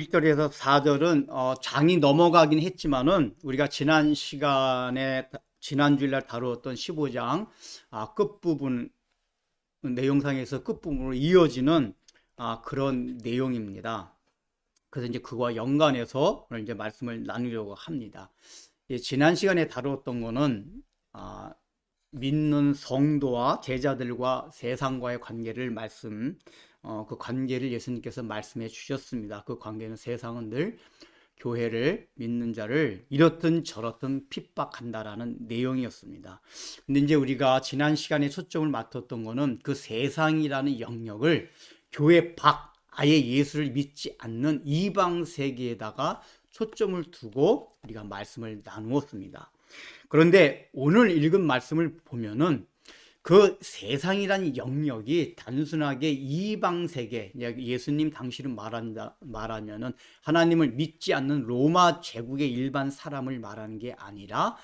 1절에서 4절은 장이 넘어가긴 했지만은 우리가 지난 시간에 지난 주일날 다루었던 15장 끝부분 내용상에서 끝부분으로 이어지는 그런 내용입니다. 그래서 이제 그와 연관해서 오늘 이제 말씀을 나누려고 합니다. 지난 시간에 다루었던 거는 믿는 성도와 제자들과 세상과의 관계를 그 관계를 예수님께서 말씀해 주셨습니다. 그 관계는 세상은 늘 교회를 믿는 자를 이렇든 저렇든 핍박한다라는 내용이었습니다. 근데 이제 우리가 지난 시간에 초점을 맞췄던 거는 그 세상이라는 영역을 교회 밖 아예 예수를 믿지 않는 이방 세계에다가 초점을 두고 우리가 말씀을 나누었습니다. 그런데 오늘 읽은 말씀을 보면은 그 세상이라는 영역이 단순하게 이방 세계, 예수님 당시를 말하면은 하나님을 믿지 않는 로마 제국의 일반 사람을 말하는 게 아니라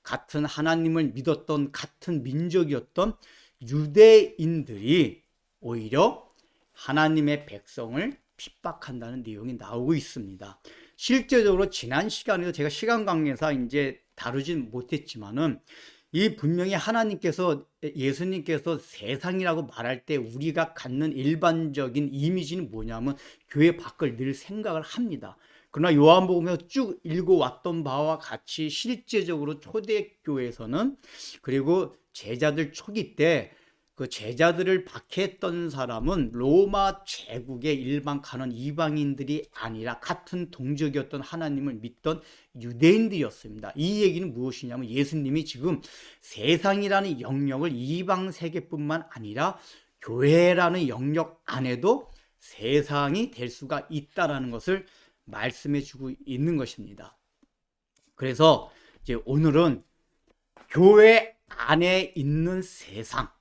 같은 하나님을 믿었던 같은 민족이었던 유대인들이 오히려 하나님의 백성을 핍박한다는 내용이 나오고 있습니다. 실제적으로 지난 시간에도 제가 시간 관계상 이제 다루진 못했지만은 이 분명히 예수님께서 세상이라고 말할 때 우리가 갖는 일반적인 이미지는 뭐냐면 교회 밖을 늘 생각을 합니다. 그러나 요한복음에서 쭉 읽어왔던 바와 같이 실제적으로 초대교회에서는 그리고 제자들 초기 때 그 제자들을 박해했던 사람은 로마 제국의 일반 가는 이방인들이 아니라 같은 동족이었던 하나님을 믿던 유대인들이었습니다. 이 얘기는 무엇이냐면 예수님이 지금 세상이라는 영역을 이방 세계뿐만 아니라 교회라는 영역 안에도 세상이 될 수가 있다라는 것을 말씀해 주고 있는 것입니다. 그래서 이제 오늘은 교회 안에 있는 세상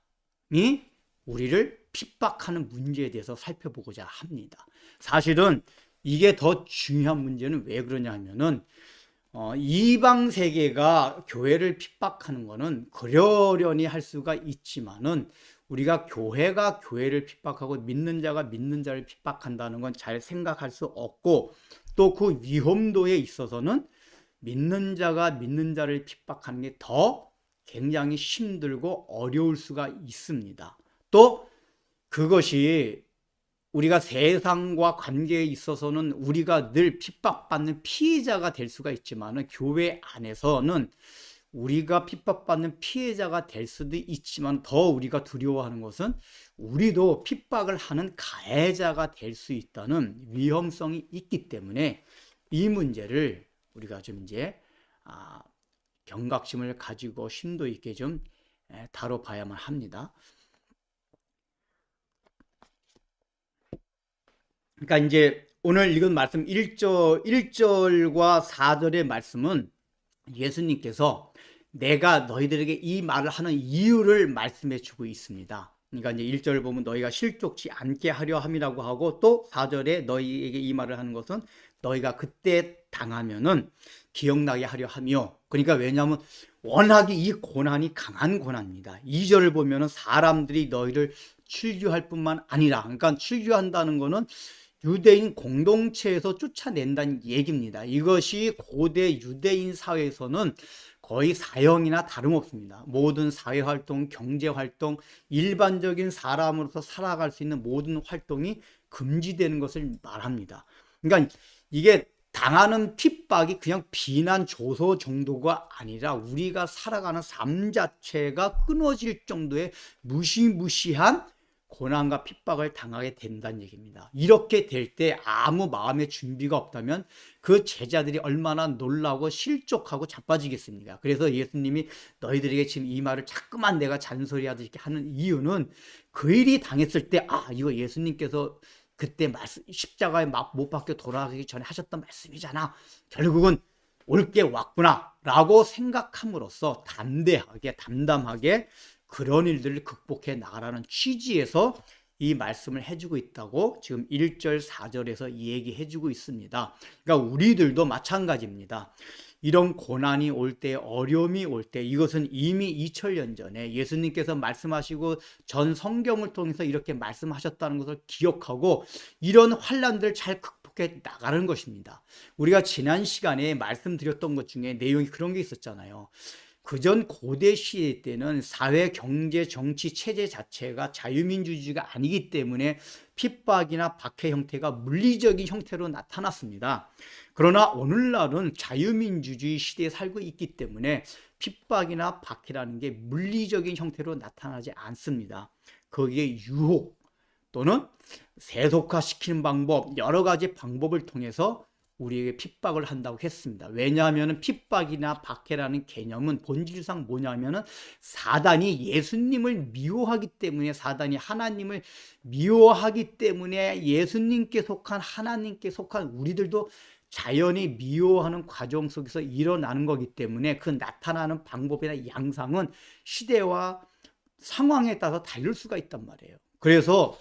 이 우리를 핍박하는 문제에 대해서 살펴보고자 합니다. 사실은 이게 더 중요한 문제는 왜 그러냐 하면은 이방 세계가 교회를 핍박하는 거는 그러려니 할 수가 있지만은 우리가 교회가 교회를 핍박하고 믿는 자가 믿는 자를 핍박한다는 건 잘 생각할 수 없고 또 그 위험도에 있어서는 믿는 자가 믿는 자를 핍박하는 게 더 굉장히 힘들고 어려울 수가 있습니다. 또 그것이 우리가 세상과 관계에 있어서는 우리가 늘 핍박받는 피해자가 될 수가 있지만 교회 안에서는 우리가 핍박받는 피해자가 될 수도 있지만 더 우리가 두려워하는 것은 우리도 핍박을 하는 가해자가 될 수 있다는 위험성이 있기 때문에 이 문제를 우리가 좀 이제 경각심을 가지고 심도 있게 좀 다뤄봐야만 합니다. 그러니까 이제 오늘 읽은 말씀 1절과 4절의 말씀은 예수님께서 내가 너희들에게 이 말을 하는 이유를 말씀해 주고 있습니다. 그러니까 이제 1절을 보면 너희가 실족치 않게 하려 함이라고 하고 또 4절에 너희에게 이 말을 하는 것은 너희가 그때 당하면은 기억나게 하려 하며, 그러니까 왜냐하면 워낙에 이 고난이 강한 고난입니다. 2절을 보면은 사람들이 너희를 출교할 뿐만 아니라, 그러니까 출교한다는 거는 유대인 공동체에서 쫓아낸다는 얘기입니다. 이것이 고대 유대인 사회에서는 거의 사형이나 다름없습니다. 모든 사회활동, 경제활동, 일반적인 사람으로서 살아갈 수 있는 모든 활동이 금지되는 것을 말합니다. 그러니까 이게 당하는 핍박이 그냥 비난 조소 정도가 아니라 우리가 살아가는 삶 자체가 끊어질 정도의 무시무시한 고난과 핍박을 당하게 된다는 얘기입니다. 이렇게 될 때 아무 마음의 준비가 없다면 그 제자들이 얼마나 놀라고 실족하고 자빠지겠습니까? 그래서 예수님이 너희들에게 지금 이 말을 자꾸만 내가 잔소리하듯이 하는 이유는 그 일이 당했을 때 이거 예수님께서 그때 십자가에 못 박혀 돌아가기 전에 하셨던 말씀이잖아. 결국은 올 게 왔구나 라고 생각함으로써 담담하게 그런 일들을 극복해 나가라는 취지에서 이 말씀을 해주고 있다고 지금 1절 4절에서 얘기해주고 있습니다. 그러니까 우리들도 마찬가지입니다. 이런 고난이 올 때, 어려움이 올 때, 이것은 이미 2000년 전에 예수님께서 말씀하시고 전 성경을 통해서 이렇게 말씀하셨다는 것을 기억하고 이런 환난들을 잘 극복해 나가는 것입니다. 우리가 지난 시간에 말씀드렸던 것 중에 내용이 그런 게 있었잖아요. 그전 고대 시대 때는 사회, 경제, 정치, 체제 자체가 자유민주주의가 아니기 때문에 핍박이나 박해 형태가 물리적인 형태로 나타났습니다. 그러나 오늘날은 자유민주주의 시대에 살고 있기 때문에 핍박이나 박해라는 게 물리적인 형태로 나타나지 않습니다. 거기에 유혹 또는 세속화시키는 방법, 여러 가지 방법을 통해서 우리에게 핍박을 한다고 했습니다. 왜냐하면 핍박이나 박해라는 개념은 본질상 뭐냐면은 사단이 예수님을 미워하기 때문에, 사단이 하나님을 미워하기 때문에 예수님께 속한, 하나님께 속한 우리들도 자연히 미워하는 과정 속에서 일어나는 거기 때문에 그 나타나는 방법이나 양상은 시대와 상황에 따라서 다를 수가 있단 말이에요. 그래서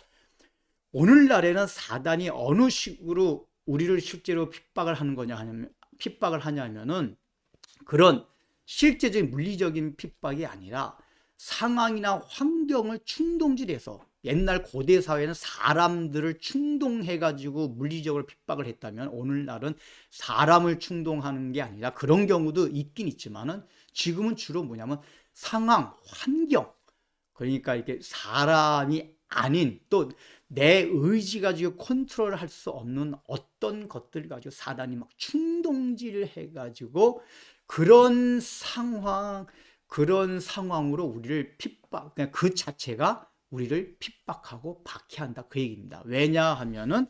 오늘날에는 사단이 어느 식으로 우리를 실제로 핍박을 하는 거냐 하냐면, 핍박을 하냐면은 그런 실제적인 물리적인 핍박이 아니라 상황이나 환경을 충동질해서, 옛날 고대 사회는 사람들을 충동해가지고 물리적으로 핍박을 했다면 오늘날은 사람을 충동하는 게 아니라, 그런 경우도 있긴 있지만은 지금은 주로 뭐냐면 상황, 환경, 그러니까 이렇게 사람이 아닌 또 내 의지 가지고 컨트롤 할 수 없는 어떤 것들 가지고 사단이 막 충동질 해가지고 그런 상황, 그런 상황으로 우리를 핍박, 그냥 그 자체가 우리를 핍박하고 박해한다, 그 얘기입니다. 왜냐하면은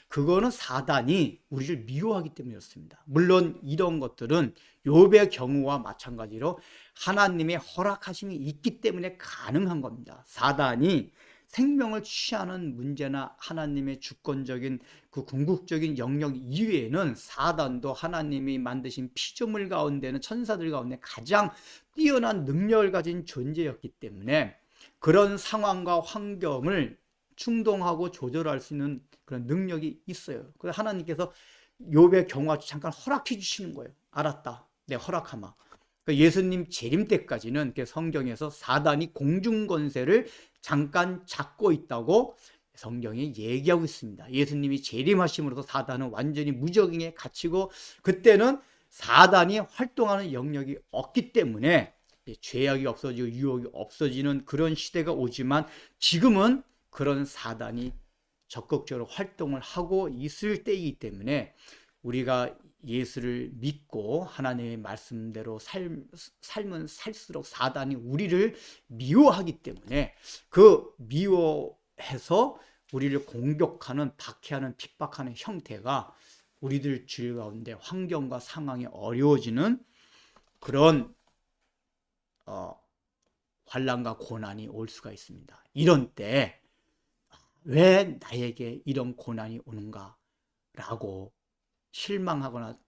그거는 사단이 우리를 미워하기 때문이었습니다. 물론 이런 것들은 욥의 경우와 마찬가지로 하나님의 허락하심이 있기 때문에 가능한 겁니다. 사단이 생명을 취하는 문제나 하나님의 주권적인 그 궁극적인 영역 이외에는 사단도 하나님이 만드신 피조물 가운데는, 천사들 가운데 가장 뛰어난 능력을 가진 존재였기 때문에 그런 상황과 환경을 충동하고 조절할 수 있는 그런 능력이 있어요. 그래서 하나님께서 욥의 경우와 잠깐 허락해 주시는 거예요. 알았다, 내 허락하마. 예수님 재림 때까지는 성경에서 사단이 공중 권세를 잠깐 잡고 있다고 성경이 얘기하고 있습니다. 예수님이 재림하심으로써 사단은 완전히 무적행에 갇히고 그때는 사단이 활동하는 영역이 없기 때문에 죄악이 없어지고 유혹이 없어지는 그런 시대가 오지만, 지금은 그런 사단이 적극적으로 활동을 하고 있을 때이기 때문에 우리가 예수를 믿고 하나님의 말씀대로 삶은 살수록 사단이 우리를 미워하기 때문에 그 미워해서 우리를 공격하는, 박해하는, 핍박하는 형태가 우리들 주위 가운데 환경과 상황이 어려워지는 그런 환난과 고난이 올 수가 있습니다. 이런 때 왜 나에게 이런 고난이 오는가 라고 실망하거나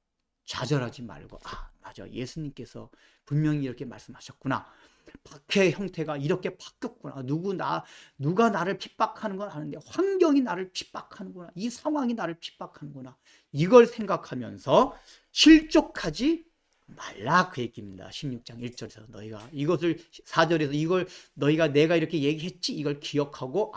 좌절하지 말고, 맞아, 예수님께서 분명히 이렇게 말씀하셨구나, 박해 형태가 이렇게 바뀌었구나, 누가 나를 핍박하는 건 아는데 환경이 나를 핍박하는구나, 이 상황이 나를 핍박하는구나, 이걸 생각하면서 실족하지 말라, 그 얘기입니다. 16장 1절에서 너희가 이것을, 4절에서 이걸 너희가 내가 이렇게 얘기했지, 이걸 기억하고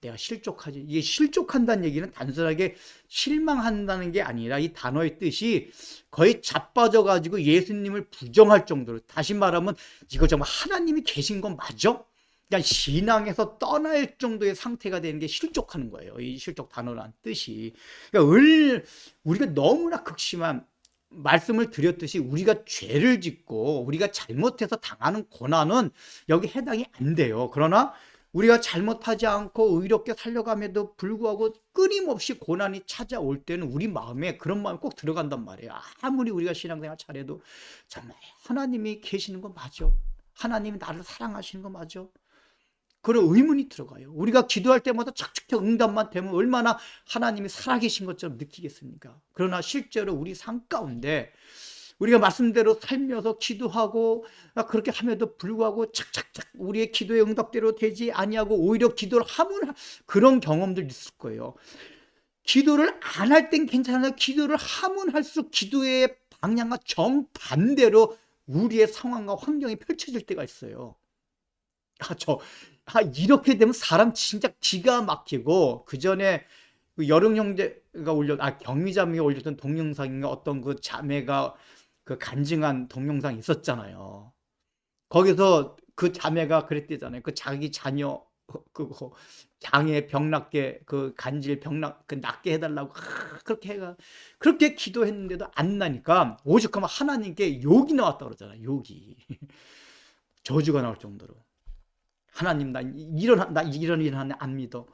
내가 실족하지. 이게 실족한다는 얘기는 단순하게 실망한다는 게 아니라 이 단어의 뜻이 거의 자빠져 가지고 예수님을 부정할 정도로, 다시 말하면 이거 정말 하나님이 계신 건 맞아? 그냥 신앙에서 떠날 정도의 상태가 되는 게 실족하는 거예요. 이 실족 단어란 뜻이. 그러니까 우리가 너무나 극심한 말씀을 드렸듯이 우리가 죄를 짓고 우리가 잘못해서 당하는 고난은 여기 해당이 안 돼요. 그러나 우리가 잘못하지 않고 의롭게 살려감에도 불구하고 끊임없이 고난이 찾아올 때는 우리 마음에 그런 마음이 꼭 들어간단 말이에요. 아무리 우리가 신앙생활 잘해도 정말 하나님이 계시는 거 맞아? 하나님이 나를 사랑하시는 거 맞아? 그런 의문이 들어가요. 우리가 기도할 때마다 착착 응답만 되면 얼마나 하나님이 살아계신 것처럼 느끼겠습니까? 그러나 실제로 우리 삶 가운데 우리가 말씀대로 살면서 기도하고 그렇게 함에도 불구하고 착착착 우리의 기도의 응답대로 되지 아니하고 오히려 기도를 하면 그런 경험들 있을 거예요. 기도를 안 할 땐 괜찮아요. 기도를 하면 할수록 기도의 방향과 정반대로 우리의 상황과 환경이 펼쳐질 때가 있어요. 이렇게 되면 사람 진짜 기가 막히고, 그 전에 그 여름 형제가 경미자매가 올렸던 동영상인가 어떤 그 자매가 그 간증한 동영상 있었잖아요. 거기서 그 자매가 그랬대잖아요. 그 자기 자녀 그거 장애 병낫게 그 간질 병낫 그 낫게 해달라고 그렇게 해가 그렇게 기도했는데도 안 나니까 오죽하면 하나님께 욕이 나왔다 그러잖아요. 욕이 저주가 나올 정도로 하나님 나 이런 일 하나 안 믿어.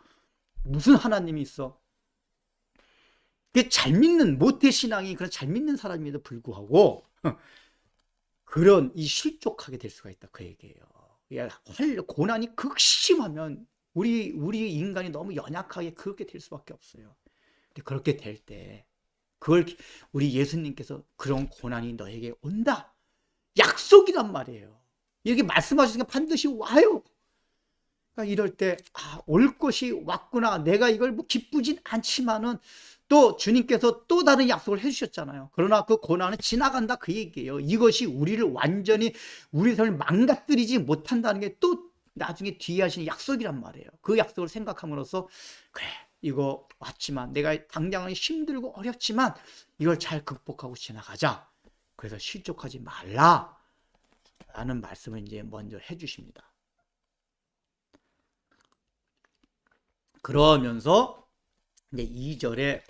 무슨 하나님이 있어? 잘 믿는 모태 신앙이 그런 잘 믿는 사람임에도 불구하고 그런 이 실족하게 될 수가 있다 그 얘기예요. 고난이 극심하면 우리 인간이 너무 연약하게 그렇게 될 수밖에 없어요. 근데 그렇게 될 때 그걸 우리 예수님께서 그런 고난이 너에게 온다 약속이란 말이에요. 이렇게 말씀하시니까 반드시 와요. 그러니까 이럴 때 올 것이 왔구나. 내가 이걸 뭐 기쁘진 않지만은 또 주님께서 또 다른 약속을 해주셨잖아요. 그러나 그 고난은 지나간다 그 얘기예요. 이것이 우리를 완전히 우리 삶을 망가뜨리지 못한다는 게 또 나중에 뒤에 하시는 약속이란 말이에요. 그 약속을 생각함으로써 그래 이거 왔지만 내가 당장은 힘들고 어렵지만 이걸 잘 극복하고 지나가자. 그래서 실족하지 말라 라는 말씀을 이제 먼저 해주십니다. 그러면서 이제 2절에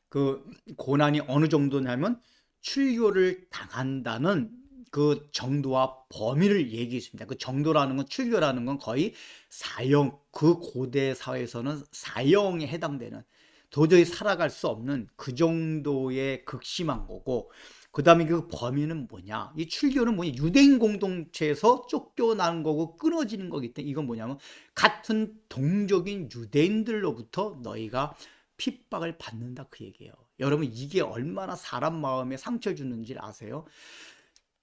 그 고난이 어느 정도냐면 출교를 당한다는 그 정도와 범위를 얘기해 줍니다. 그 정도라는 건 출교라는 건 거의 사형, 그 고대 사회에서는 사형에 해당되는 도저히 살아갈 수 없는 그 정도의 극심한 거고 그 다음에 그 범위는 뭐냐 이 출교는 뭐냐 유대인 공동체에서 쫓겨나는 거고 끊어지는 거기 때문에 이건 뭐냐면 같은 동족인 유대인들로부터 너희가 핍박을 받는다 그 얘기예요. 여러분 이게 얼마나 사람 마음에 상처를 주는지 아세요?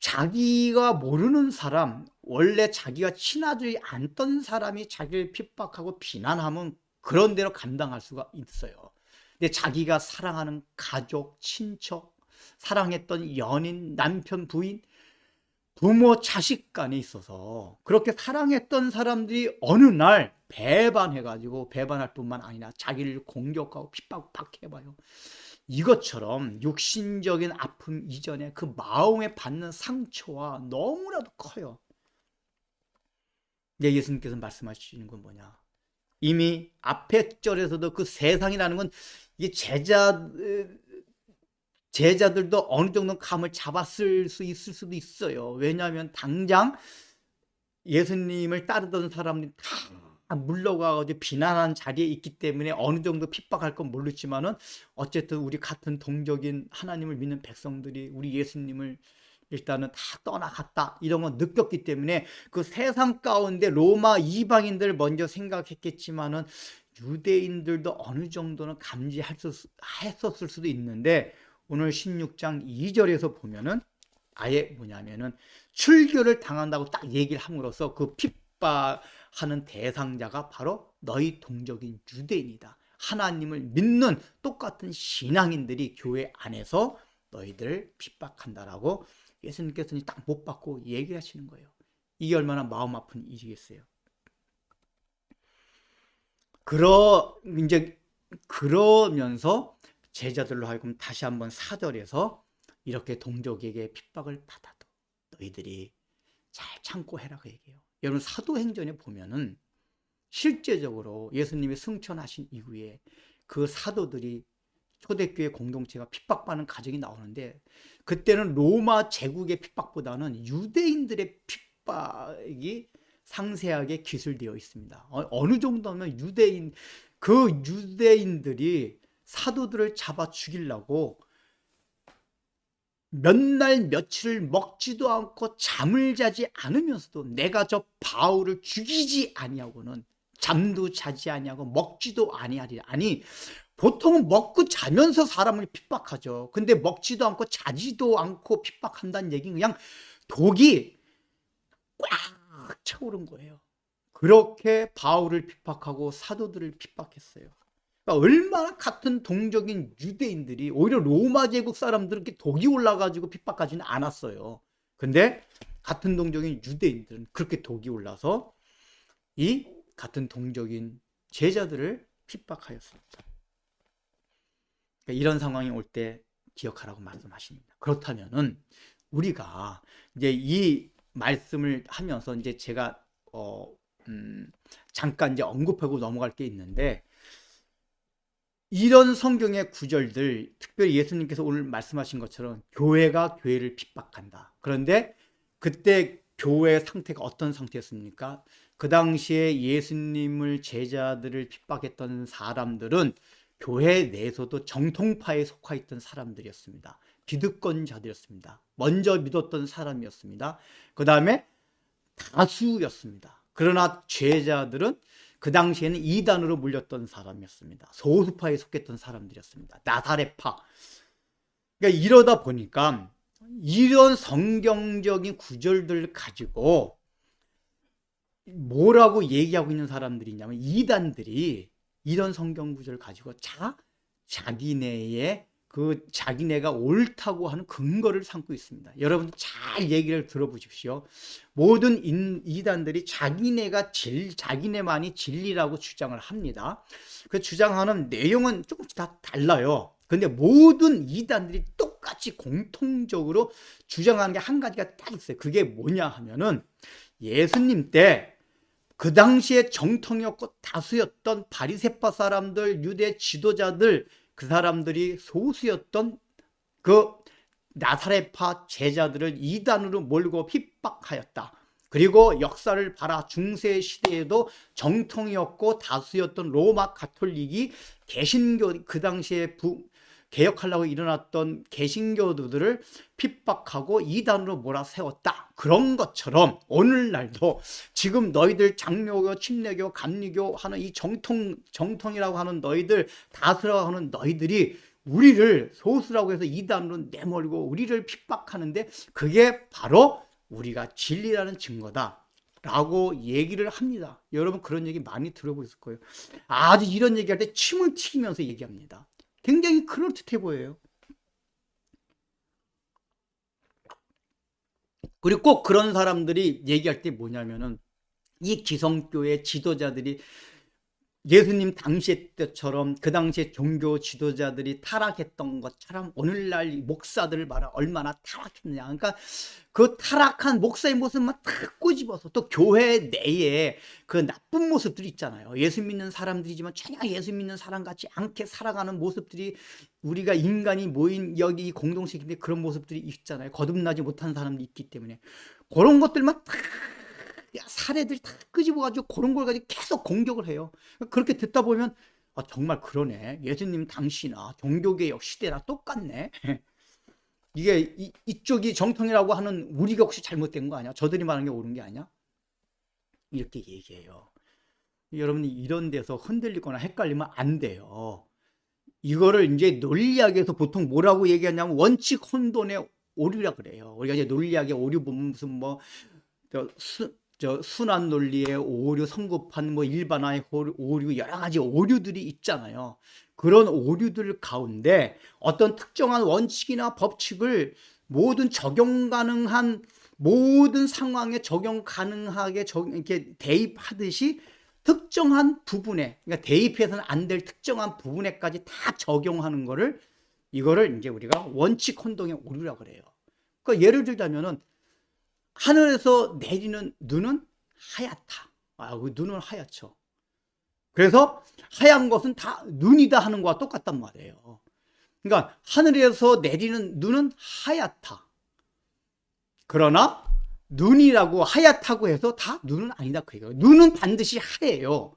자기가 모르는 사람 원래 자기가 친하지 않던 사람이 자기를 핍박하고 비난하면 그런 대로 감당할 수가 있어요. 근데 자기가 사랑하는 가족, 친척, 사랑했던 연인, 남편, 부인, 부모, 자식 간에 있어서 그렇게 사랑했던 사람들이 어느 날 배반해가지고 배반할 뿐만 아니라 자기를 공격하고 핍박해봐요. 이것처럼 육신적인 아픔 이전에 그 마음에 받는 상처와 너무나도 커요. 근데 예수님께서 말씀하시는 건 뭐냐? 이미 앞에 절에서도 그 세상이라는 건 이 제자들도 어느 정도 감을 잡았을 수 있을 수도 있어요. 왜냐하면 당장 예수님을 따르던 사람들이 다 물러가가지고 비난한 자리에 있기 때문에 어느 정도 핍박할 건 모르지만은 어쨌든 우리 같은 동족인 하나님을 믿는 백성들이 우리 예수님을 일단은 다 떠나갔다 이런 건 느꼈기 때문에 그 세상 가운데 로마 이방인들 먼저 생각했겠지만은 유대인들도 어느 정도는 감지했었을 수도 있는데 오늘 16장 2절에서 보면은 아예 뭐냐면은 출교를 당한다고 딱 얘기를 함으로써 그 핍박하는 대상자가 바로 너희 동족인 유대인이다. 하나님을 믿는 똑같은 신앙인들이 교회 안에서 너희들을 핍박한다라고 예수님께서는 딱 못 받고 얘기하시는 거예요. 이게 얼마나 마음 아픈 일이겠어요. 그러면서 제자들로 하여금 다시 한번 4절에서 이렇게 동족에게 핍박을 받아도 너희들이 잘 참고 해라 그 얘기예요. 여러분 사도행전에 보면은 실제적으로 예수님이 승천하신 이후에 그 사도들이 초대교회 공동체가 핍박받는 가정이 나오는데 그때는 로마 제국의 핍박보다는 유대인들의 핍박이 상세하게 기술되어 있습니다. 어느 정도면 유대인들이 사도들을 잡아 죽이려고 몇 날 며칠을 먹지도 않고 잠을 자지 않으면서도 내가 저 바울을 죽이지 아니하고는 잠도 자지 아니하고 먹지도 아니하리라. 아니 보통은 먹고 자면서 사람을 핍박하죠. 근데 먹지도 않고 자지도 않고 핍박한다는 얘기는 그냥 독이 꽉 차오른 거예요. 그렇게 바울을 핍박하고 사도들을 핍박했어요. 그러니까 얼마나 같은 동족인 유대인들이 오히려 로마 제국 사람들은 이렇게 독이 올라가지고 핍박하지는 않았어요. 근데 같은 동족인 유대인들은 그렇게 독이 올라서 이 같은 동족인 제자들을 핍박하였습니다. 그러니까 이런 상황이 올 때 기억하라고 말씀하십니다. 그렇다면은 우리가 이제 이 말씀을 하면서 이제 제가 잠깐 이제 언급하고 넘어갈 게 있는데, 이런 성경의 구절들, 특별히 예수님께서 오늘 말씀하신 것처럼 교회가 교회를 핍박한다. 그런데 그때 교회의 상태가 어떤 상태였습니까? 그 당시에 예수님을 제자들을 핍박했던 사람들은 교회 내에서도 정통파에 속하 있던 사람들이었습니다. 기득권자들이었습니다. 먼저 믿었던 사람이었습니다. 그 다음에 다수였습니다. 그러나 제자들은 그 당시에는 이단으로 물렸던 사람이었습니다. 소수파에 속했던 사람들이었습니다. 나사렛파. 그러니까 이러다 보니까 이런 성경적인 구절들을 가지고 뭐라고 얘기하고 있는 사람들이 있냐면, 이단들이 이런 성경 구절을 가지고 자기네의 자기네가 옳다고 하는 근거를 삼고 있습니다. 여러분 잘 얘기를 들어보십시오. 모든 이단들이 자기네만이 진리라고 주장을 합니다. 그 주장하는 내용은 조금씩 다 달라요. 근데 모든 이단들이 똑같이 공통적으로 주장하는 게 한 가지가 딱 있어요. 그게 뭐냐 하면은, 예수님 때 그 당시에 정통이었고 다수였던 바리새파 사람들, 유대 지도자들, 그 사람들이 소수였던 그 나사렛파 제자들을 이단으로 몰고 핍박하였다. 그리고 역사를 봐라. 중세 시대에도 정통이었고 다수였던 로마 가톨릭이 개신교, 그 당시에 개혁하려고 일어났던 개신교도들을 핍박하고 이단으로 몰아세웠다. 그런 것처럼 오늘날도 지금 너희들 장로교, 침례교, 감리교 하는 이 정통이라고 하는 너희들, 다수라고 하는 너희들이 우리를 소수라고 해서 이단으로 내몰고 우리를 핍박하는데, 그게 바로 우리가 진리라는 증거다 라고 얘기를 합니다. 여러분 그런 얘기 많이 들어보셨을 거예요. 아주 이런 얘기할 때 침을 튀기면서 얘기합니다. 굉장히 그럴듯해 보여요. 그리고 꼭 그런 사람들이 얘기할 때 뭐냐면은, 이 기성교회 지도자들이 예수님 당시 때처럼 그 당시에 종교 지도자들이 타락했던 것처럼 오늘날 목사들을 봐라 얼마나 타락했느냐. 그러니까 그 타락한 목사의 모습만 탁 꼬집어서, 또 교회 내에 그 나쁜 모습들이 있잖아요. 예수 믿는 사람들이지만 전혀 예수 믿는 사람 같지 않게 살아가는 모습들이, 우리가 인간이 모인 여기 공동체인데 그런 모습들이 있잖아요. 거듭나지 못한 사람들이 있기 때문에 그런 것들만 탁 사례들 다 끄집어가지고 그런 걸 가지고 계속 공격을 해요. 그렇게 듣다 보면 정말 그러네. 예수님 당시나 종교개혁 시대나 똑같네. 이게 이쪽이 정통이라고 하는 우리가 혹시 잘못된 거 아니야? 저들이 말하는 게 옳은 게 아니야? 이렇게 얘기해요. 여러분이 이런 데서 흔들리거나 헷갈리면 안 돼요. 이거를 이제 논리학에서 보통 뭐라고 얘기하냐면 원칙 혼돈의 오류라 그래요. 우리가 이제 논리학의 오류 보면 무슨 순환 논리의 오류, 성급한 일반화의 오류, 여러 가지 오류들이 있잖아요. 그런 오류들 가운데 어떤 특정한 원칙이나 법칙을 모든 적용 가능한 모든 상황에 적용 가능하게 이렇게 대입하듯이 특정한 부분에, 그러니까 대입해서는 안 될 특정한 부분에까지 다 적용하는 거를, 이거를 이제 우리가 원칙 혼동의 오류라고 그래요. 그러니까 예를 들자면은, 하늘에서 내리는 눈은 하얗다. 그 눈은 하얗죠. 그래서 하얀 것은 다 눈이다 하는 거와 똑같단 말이에요. 그러니까 하늘에서 내리는 눈은 하얗다. 그러나 눈이라고 하얗다고 해서 다 눈은 아니다. 그래요. 눈은 반드시 하얘요.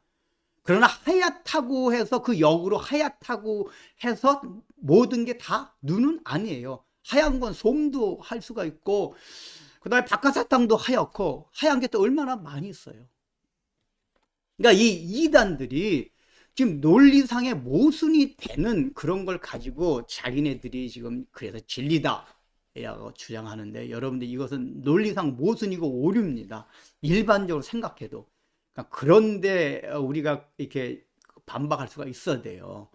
그러나 하얗다고 해서 그 역으로 하얗다고 해서 모든 게 다 눈은 아니에요. 하얀 건 솜도 할 수가 있고, 그 다음에 박하사탕도 하얗고, 하얀 게 또 얼마나 많이 있어요. 그러니까 이 이단들이 지금 논리상의 모순이 되는 그런 걸 가지고 자기네들이 지금 그래서 진리다 라고 주장하는데, 여러분들 이것은 논리상 모순이고 오류입니다. 일반적으로 생각해도. 그러니까 그런데 우리가 이렇게 반박할 수가 있어야 돼요.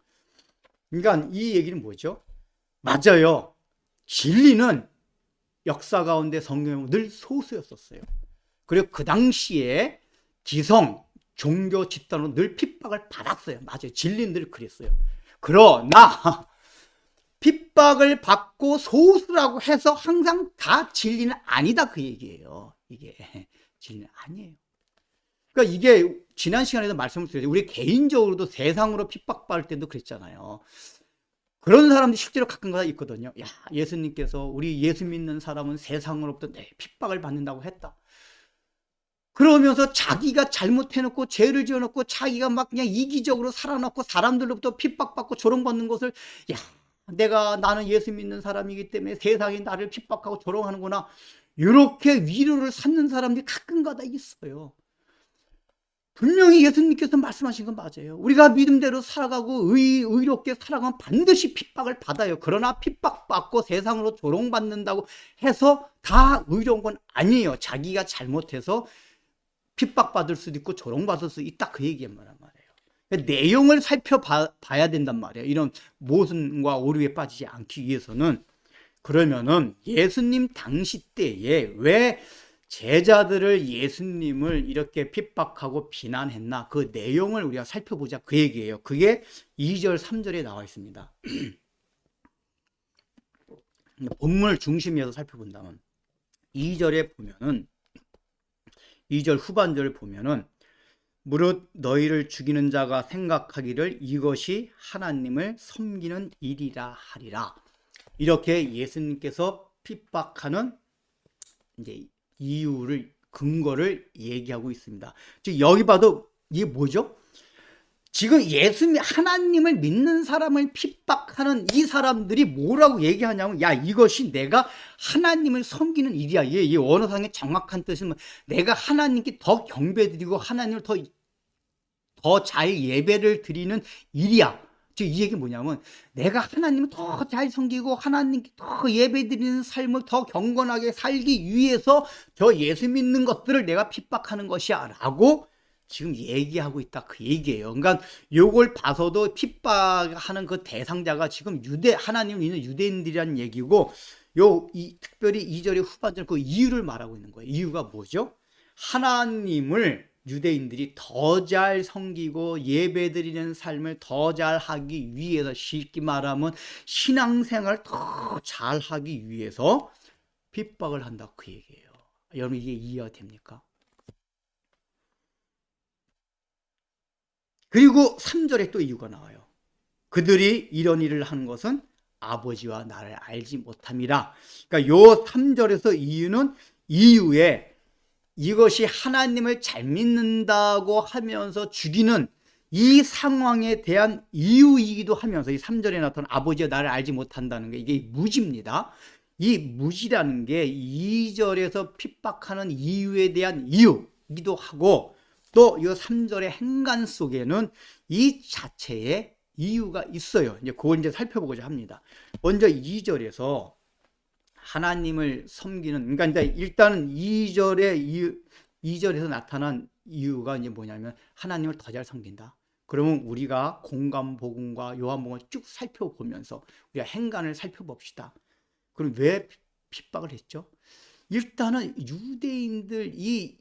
그러니까 이 얘기는 뭐죠? 맞아요. 진리는 역사 가운데 성경은 늘 소수였었어요. 그리고 그 당시에 기성 종교 집단으로 늘 핍박을 받았어요. 맞아요. 진리는 늘 그랬어요. 그러나 핍박을 받고 소수라고 해서 항상 다 진리는 아니다 그 얘기예요. 이게 진리는 아니에요. 그러니까 이게 지난 시간에도 말씀을 드렸죠. 우리 개인적으로도 세상으로 핍박받을 때도 그랬잖아요. 그런 사람들이 실제로 가끔가다 있거든요. 야, 예수님께서 우리 예수 믿는 사람은 세상으로부터 핍박을 받는다고 했다. 그러면서 자기가 잘못해놓고 죄를 지어놓고 자기가 막 그냥 이기적으로 살아놓고 사람들로부터 핍박받고 조롱받는 것을, 야, 나는 예수 믿는 사람이기 때문에 세상이 나를 핍박하고 조롱하는구나, 이렇게 위로를 삼는 사람들이 가끔가다 있어요. 분명히 예수님께서 말씀하신 건 맞아요. 우리가 믿음대로 살아가고 의롭게 살아가면 반드시 핍박을 받아요. 그러나 핍박받고 세상으로 조롱받는다고 해서 다 의로운 건 아니에요. 자기가 잘못해서 핍박받을 수도 있고 조롱받을 수 있다 그 얘기란 말이에요. 그러니까 내용을 살펴봐야 된단 말이에요. 이런 모순과 오류에 빠지지 않기 위해서는. 그러면은 예수님 당시 때에 왜 제자들을 예수님을 이렇게 핍박하고 비난했나, 그 내용을 우리가 살펴보자 그 얘기예요. 그게 2절 3절에 나와 있습니다. 본문을 중심에서 살펴본다면 2절에 보면은, 2절 후반절을 보면은, 무릇 너희를 죽이는 자가 생각하기를 이것이 하나님을 섬기는 일이라 하리라. 이렇게 예수님께서 핍박하는 이제 이유를, 근거를 얘기하고 있습니다. 즉 여기 봐도 이게 뭐죠? 지금 하나님을 믿는 사람을 핍박하는 이 사람들이 뭐라고 얘기하냐면, 야, 이것이 내가 하나님을 섬기는 일이야. 이 원어상의 정확한 뜻은 내가 하나님께 더 경배드리고 하나님을 더 잘 예배를 드리는 일이야. 즉 이 얘기 뭐냐면, 내가 하나님을 더 잘 섬기고 하나님께 더 예배드리는 삶을 더 경건하게 살기 위해서 저 예수 믿는 것들을 내가 핍박하는 것이야 라고 지금 얘기하고 있다 그 얘기예요. 그러니까 요걸 봐서도 핍박하는 그 대상자가 지금 하나님을 믿는 유대인들이라는 얘기고, 특별히 2절의 후반절 그 이유를 말하고 있는 거예요. 이유가 뭐죠? 하나님을 유대인들이 더 잘 섬기고 예배드리는 삶을 더 잘하기 위해서, 쉽게 말하면 신앙생활을 더 잘하기 위해서 핍박을 한다 그 얘기예요. 여러분 이게 이해가 됩니까? 그리고 3절에 또 이유가 나와요. 그들이 이런 일을 하는 것은 아버지와 나를 알지 못함이라. 그러니까 요 3절에서 이유에 이것이 하나님을 잘 믿는다고 하면서 죽이는 이 상황에 대한 이유이기도 하면서, 이 3절에 나타난 아버지와 나를 알지 못한다는 게 이게 무지입니다. 이 무지라는 게 2절에서 핍박하는 이유에 대한 이유이기도 하고, 또 이 3절의 행간 속에는 이 자체의 이유가 있어요. 이제 그걸 이제 살펴보고자 합니다. 먼저 2절에서 하나님을 섬기는, 그러니까 일단은 2절에서 나타난 이유가 이제 뭐냐면, 하나님을 더 잘 섬긴다. 그러면 우리가 공감 복음과 요한복음을 쭉 살펴보면서 우리가 행간을 살펴봅시다. 그럼 왜 핍박을 했죠? 일단은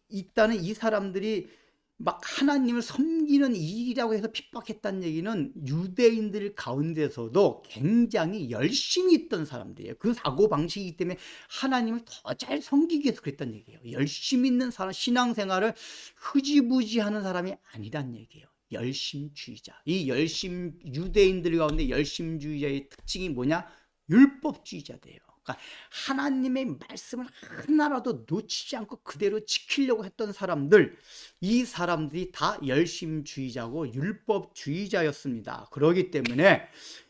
일단은 이 사람들이 막 하나님을 섬기는 일이라고 해서 핍박했다는 얘기는 유대인들 가운데서도 굉장히 열심히 있던 사람들이에요. 그 사고방식이기 때문에 하나님을 더 잘 섬기기 위해서 그랬다는 얘기예요. 열심히 있는 사람, 신앙생활을 흐지부지 하는 사람이 아니란 얘기예요. 열심주의자. 이 유대인들 가운데 열심주의자의 특징이 뭐냐? 율법주의자들이에요. 그러니까 하나님의 말씀을 하나라도 놓치지 않고 그대로 지키려고 했던 사람들, 이 사람들이 다 열심주의자고 율법주의자였습니다. 그렇기 때문에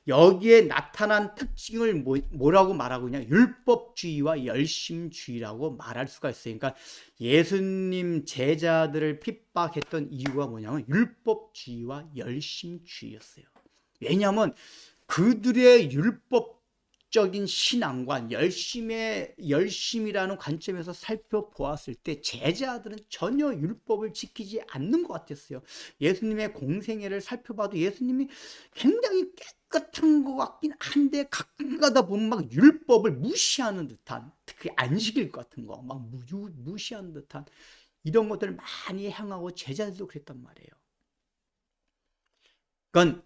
여기에 나타난 특징을 뭐라고 말하고 있냐? 율법주의와 열심주의라고 말할 수가 있어요. 그러니까 예수님 제자들을 핍박했던 이유가 뭐냐면 율법주의와 열심주의였어요. 왜냐하면 그들의 율법적인 신앙관, 열심이라는 관점에서 살펴보았을 때 제자들은 전혀 율법을 지키지 않는 것 같았어요. 예수님의 공생애를 살펴봐도 예수님이 굉장히 깨끗한 것 같긴 한데 가끔 가다 보면 막 율법을 무시하는 듯한, 특히 안식일 같은 거 막 무시하는 듯한 이런 것들을 많이 행하고 제자들도 그랬단 말이에요. 그러니까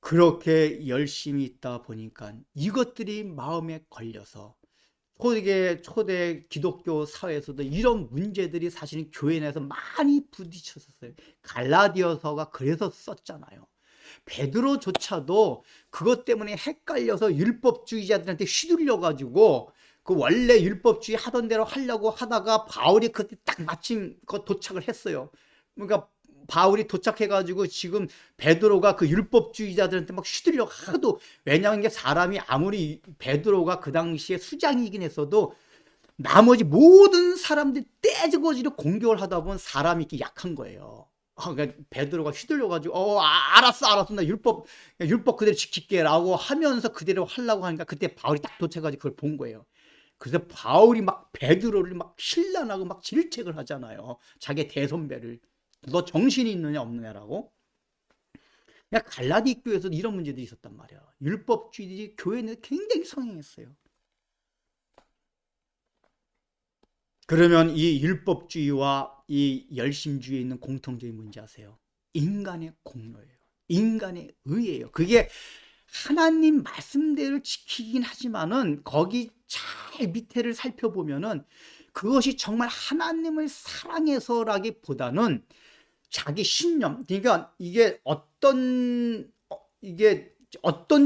그렇게 열심히 있다 보니까 이것들이 마음에 걸려서 초대 기독교 사회에서도 이런 문제들이 사실은 교회 내에서 많이 부딪혔었어요. 갈라디아서가 그래서 썼잖아요. 베드로조차도 그것 때문에 헷갈려서 율법주의자들한테 휘둘려가지고 그 원래 율법주의 하던 대로 하려고 하다가 바울이 그때 딱 마침 그 도착을 했어요. 그러니까 바울이 도착해가지고 지금 베드로가 그 율법주의자들한테 막 휘둘려 하도, 왜냐하면 이게 사람이 아무리 베드로가 그 당시에 수장이긴 했어도 나머지 모든 사람들이 떼지거지로 공격을 하다 보면 사람이 이렇게 약한 거예요. 그러니까 베드로가 휘둘려가지고 알았어 나 율법 그대로 지킬게라고 하면서 그대로 하려고 하니까 그때 바울이 딱 도착해가지고 그걸 본 거예요. 그래서 바울이 막 베드로를 막 신란하고 막 질책을 하잖아요. 자기 대선배를. 너 정신이 있느냐 없느냐라고. 그러니까 갈라디 교회에서도 이런 문제들이 있었단 말이야. 율법주의들이 교회 내에 굉장히 성행했어요. 그러면 이 율법주의와 이 열심주의에 있는 공통적인 문제 아세요? 인간의 공로예요. 인간의 의예요. 그게 하나님 말씀대로 지키긴 하지만은 거기 잘 밑에를 살펴보면은 그것이 정말 하나님을 사랑해서라기보다는 자기 신념, 그러니까 이게 어떤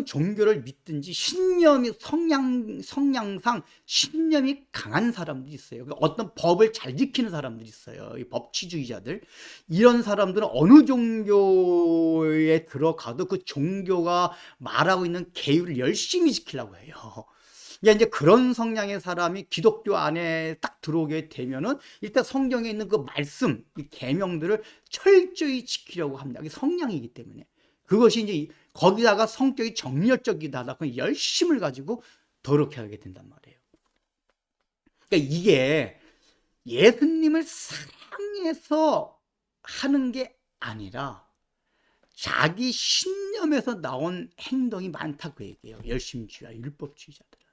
종교를 믿든지 신념이 성향상 신념이 강한 사람들이 있어요. 그러니까 어떤 법을 잘 지키는 사람들이 있어요. 이 법치주의자들. 이런 사람들은 어느 종교에 들어가도 그 종교가 말하고 있는 계율을 열심히 지키려고 해요. 이제 그런 성향의 사람이 기독교 안에 딱 들어오게 되면은 일단 성경에 있는 그 말씀, 이 계명들을 철저히 지키려고 합니다. 이게 성향이기 때문에. 그것이 이제 거기다가 성격이 정열적이다 하다 보니 열심을 가지고 더럽게 하게 된단 말이에요. 그러니까 이게 예수님을 사랑해서 하는 게 아니라 자기 신념에서 나온 행동이 많다 그 얘기예요. 열심주의와 율법주의자들은.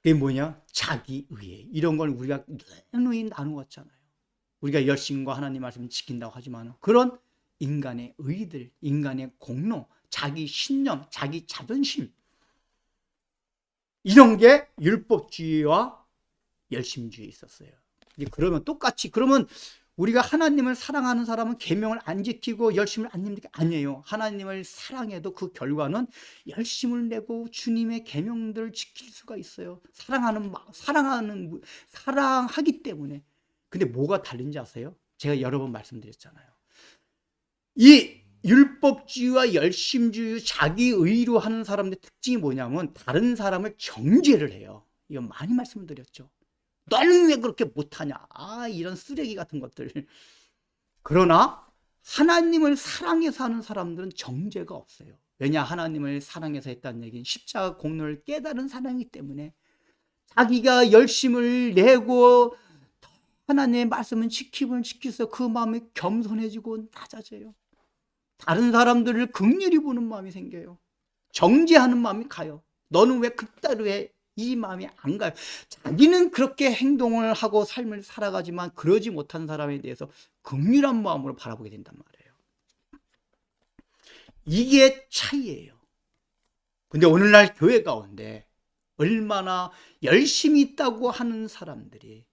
그게 뭐냐? 자기의해. 이런 걸 우리가 누누이 나누었잖아요. 우리가 열심과 하나님 말씀을 지킨다고 하지만 그런 인간의 의들, 인간의 공로, 자기 신념, 자기 자존심, 이런 게 율법주의와 열심주의에 있었어요. 그러면 똑같이, 그러면 우리가 하나님을 사랑하는 사람은 계명을 안 지키고 열심을 안 내는 게 아니에요. 하나님을 사랑해도 그 결과는 열심을 내고 주님의 계명들을 지킬 수가 있어요. 사랑하기 때문에. 근데 뭐가 다른지 아세요? 제가 여러 번 말씀드렸잖아요. 이 율법주의와 열심주의, 자기의로 하는 사람들의 특징이 뭐냐면 다른 사람을 정죄를 해요. 이건 많이 말씀드렸죠. 너는 왜 그렇게 못하냐? 이런 쓰레기 같은 것들. 그러나 하나님을 사랑해서 하는 사람들은 정죄가 없어요. 왜냐? 하나님을 사랑해서 했다는 얘기는 십자가 공로를 깨달은 사랑이기 때문에 자기가 열심을 내고 하나님의 말씀은 지키서 그 마음이 겸손해지고 낮아져요. 다른 사람들을 긍휼히 보는 마음이 생겨요. 정죄하는 마음이 가요. 너는 왜 그따로 해? 이 마음이 안 가요. 자기는 그렇게 행동을 하고 삶을 살아가지만 그러지 못한 사람에 대해서 긍휼한 마음으로 바라보게 된단 말이에요. 이게 차이예요. 근데 오늘날 교회 가운데 얼마나 열심히 있다고 하는 사람들이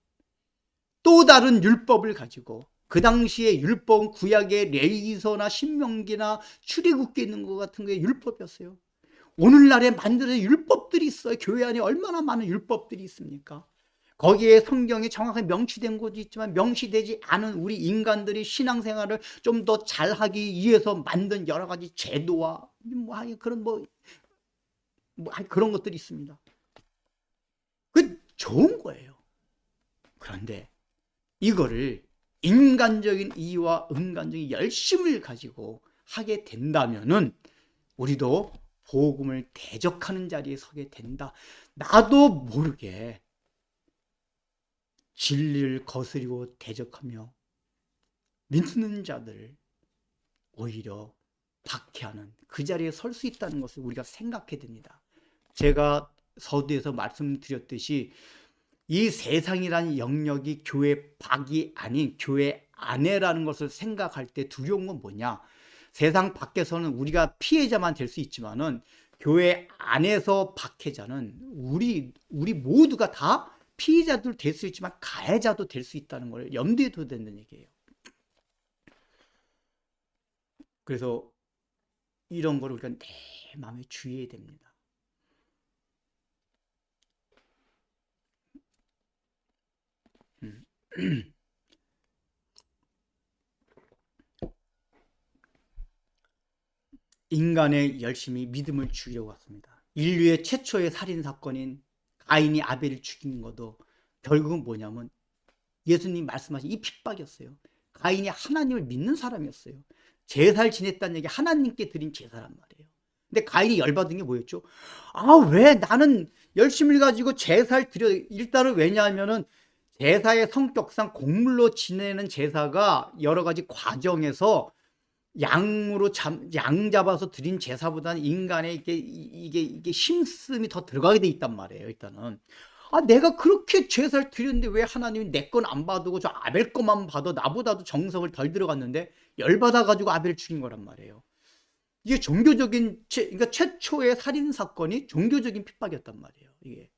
또 다른 율법을 가지고, 그 당시에 율법은 구약의 레위기서나 신명기나 출애굽기에 있는 것 같은 게 율법이었어요. 오늘날에 만들어진 율법들이 있어요. 교회 안에 얼마나 많은 율법들이 있습니까? 거기에 성경이 정확하게 명시된 것도 있지만 명시되지 않은 우리 인간들이 신앙생활을 좀 더 잘하기 위해서 만든 여러 가지 제도와 그런 것들이 있습니다. 그 좋은 거예요. 그런데 이거를 인간적인 이유와 인간적인 열심을 가지고 하게 된다면은 우리도 복음을 대적하는 자리에 서게 된다. 나도 모르게 진리를 거스리고 대적하며 믿는 자들을 오히려 박해하는 그 자리에 설 수 있다는 것을 우리가 생각해야 됩니다. 제가 서두에서 말씀드렸듯이 이 세상이라는 영역이 교회 밖이 아닌 교회 안에라는 것을 생각할 때 두려운 건 뭐냐? 세상 밖에서는 우리가 피해자만 될 수 있지만은 교회 안에서 박해자는 우리 모두가 다 피해자도 될 수 있지만 가해자도 될 수 있다는 걸 염두에 둬야 된다는 얘기예요. 그래서 이런 걸 우리가 내 마음에 주의해야 됩니다. 인간의 열심히 믿음을 죽이려고 했습니다. 인류의 최초의 살인사건인 가인이 아벨을 죽인 것도 결국은 뭐냐면 예수님 말씀하신 이 핍박이었어요. 가인이 하나님을 믿는 사람이었어요. 제사를 지냈다는 얘기 하나님께 드린 제사란 말이에요. 근데 가인이 열받은 게 뭐였죠? 왜 나는 열심을 가지고 제사를 드려. 일단은 왜냐하면은 제사의 성격상 곡물로 지내는 제사가 여러 가지 과정에서 양 잡아서 드린 제사보다는 인간의 이게 힘씀이 더 들어가게 돼 있단 말이에요. 일단은 내가 그렇게 제사를 드렸는데 왜 하나님이 내 건 안 받고 저 아벨 것만 받아. 나보다도 정성을 덜 들어갔는데 열받아 가지고 아벨을 죽인 거란 말이에요. 이게 종교적인 그러니까 최초의 살인 사건이 종교적인 핍박이었단 말이에요. 이게.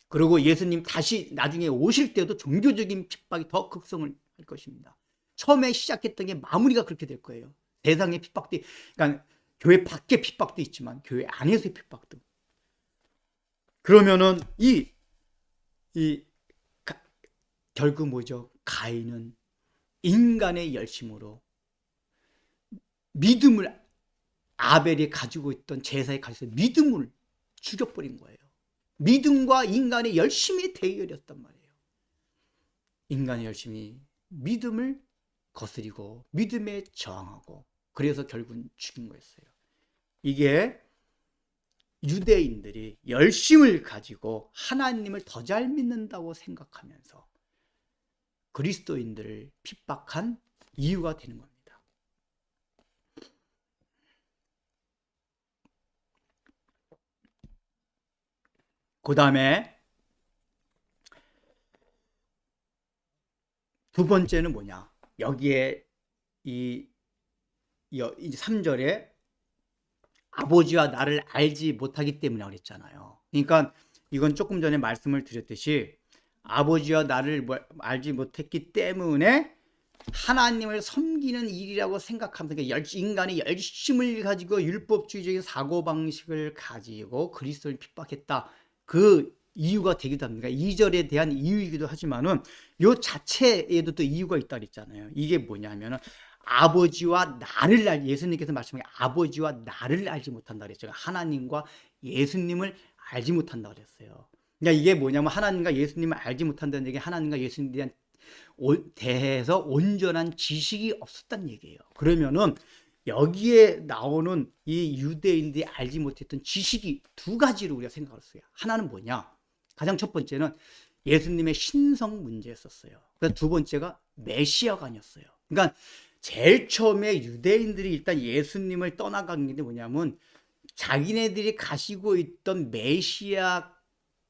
그리고 예수님 다시 나중에 오실 때도 종교적인 핍박이 더 극성을 할 것입니다. 처음에 시작했던 게 마무리가 그렇게 될 거예요. 세상의 핍박도, 그러니까 교회 밖의 핍박도 있지만 교회 안에서의 핍박도. 그러면은 결국 뭐죠? 가인은 인간의 열심으로 믿음을 아벨이 가지고 있던 제사에 가지고 믿음을 죽여버린 거예요. 믿음과 인간의 열심의 대결이었단 말이에요. 인간의 열심이 믿음을 거스리고 믿음에 저항하고 그래서 결국은 죽인 거였어요. 이게 유대인들이 열심을 가지고 하나님을 더 잘 믿는다고 생각하면서 그리스도인들을 핍박한 이유가 되는 겁니다. 그 다음에 두 번째는 뭐냐? 여기에 이 3절에 아버지와 나를 알지 못하기 때문이라고 그랬잖아요. 그러니까 이건 조금 전에 말씀을 드렸듯이 아버지와 나를 알지 못했기 때문에 하나님을 섬기는 일이라고 생각하면서 인간의 열심을 가지고 율법주의적인 사고방식을 가지고 그리스도를 핍박했다. 그 이유가 되기도 합니다. 2절에 대한 이유이기도 하지만은 요 자체에도 또 이유가 있다 그랬잖아요. 이게 뭐냐면은 아버지와 나를 예수님께서 말씀하신 아버지와 나를 알지 못한다 그랬죠. 하나님과 예수님을 알지 못한다 그랬어요. 그러니까 이게 뭐냐면 하나님과 예수님을 알지 못한다는 얘기, 하나님과 예수님에 대해서 온전한 지식이 없었다는 얘기예요. 그러면은 여기에 나오는 이 유대인들이 알지 못했던 지식이 두 가지로 우리가 생각할 수 있어요. 하나는 뭐냐? 가장 첫 번째는 예수님의 신성 문제였었어요. 두 번째가 메시아가 아니었어요. 그러니까 제일 처음에 유대인들이 일단 예수님을 떠나간 게 뭐냐면 자기네들이 가지고 있던 메시아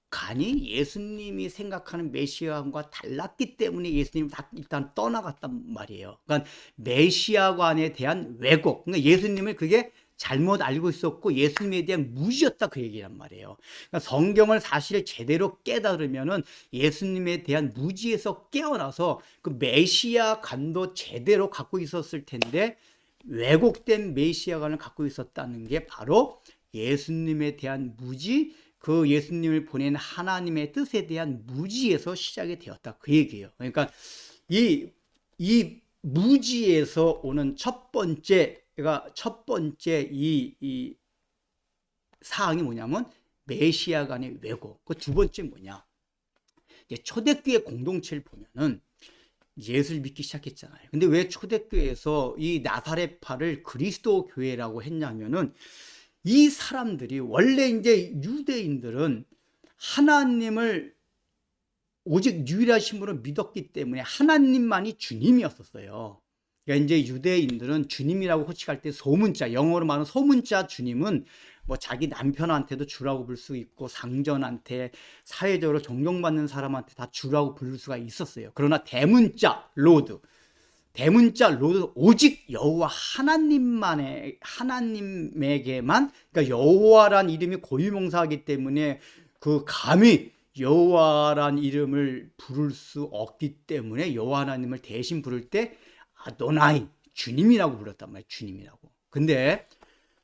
간이 예수님이 생각하는 메시아관과 달랐기 때문에 예수님이 일단 떠나갔단 말이에요. 그러니까 메시아관에 대한 왜곡, 그러니까 예수님을 그게 잘못 알고 있었고 예수님에 대한 무지였다 그 얘기란 말이에요. 그러니까 성경을 사실 제대로 깨달으면은 예수님에 대한 무지에서 깨어나서 그 메시아관도 제대로 갖고 있었을 텐데 왜곡된 메시아관을 갖고 있었다는 게 바로 예수님에 대한 무지, 그 예수님을 보낸 하나님의 뜻에 대한 무지에서 시작이 되었다 그 얘기예요. 그러니까 이 무지에서 오는 첫 번째 이 사항이 뭐냐면 메시아 간의 왜곡. 그 두 번째 뭐냐? 이제 초대교회 공동체를 보면은 예수를 믿기 시작했잖아요. 근데 왜 초대교회에서 이 나사렛파를 그리스도 교회라고 했냐면은 이 사람들이 원래 이제 유대인들은 하나님을 오직 유일하신 분을 믿었기 때문에 하나님만이 주님이었었어요. 그러니까 이제 유대인들은 주님이라고 호칭할 때 소문자, 영어로 말하는 소문자 주님은 뭐 자기 남편한테도 주라고 부를 수 있고 상전한테 사회적으로 존경받는 사람한테 다 주라고 부를 수가 있었어요. 그러나 대문자 로드, 대문자 로드 오직 여호와 하나님에게만, 그러니까 여호와란 이름이 고유명사이기 때문에 그 감히 여호와란 이름을 부를 수 없기 때문에 여호와 하나님을 대신 부를 때 아도나이, 주님이라고 불렀단 말이에요. 주님이라고. 근데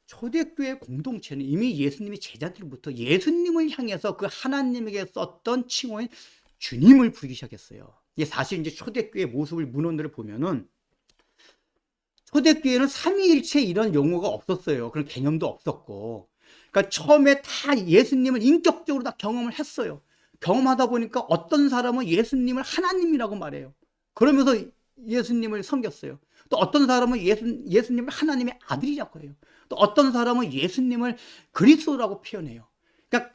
초대교회 공동체는 이미 예수님이 제자들부터 예수님을 향해서 그 하나님에게 썼던 칭호인 주님을 부르기 시작했어요. 이게 사실 이제 초대교회 모습을 문헌들을 보면은 초대교회는 삼위일체 이런 용어가 없었어요. 그런 개념도 없었고. 그러니까 처음에 다 예수님을 인격적으로 다 경험을 했어요. 경험하다 보니까 어떤 사람은 예수님을 하나님이라고 말해요. 그러면서 예수님을 섬겼어요. 또 어떤 사람은 예수님을 하나님의 아들이라고 해요. 또 어떤 사람은 예수님을 그리스도라고 표현해요. 그러니까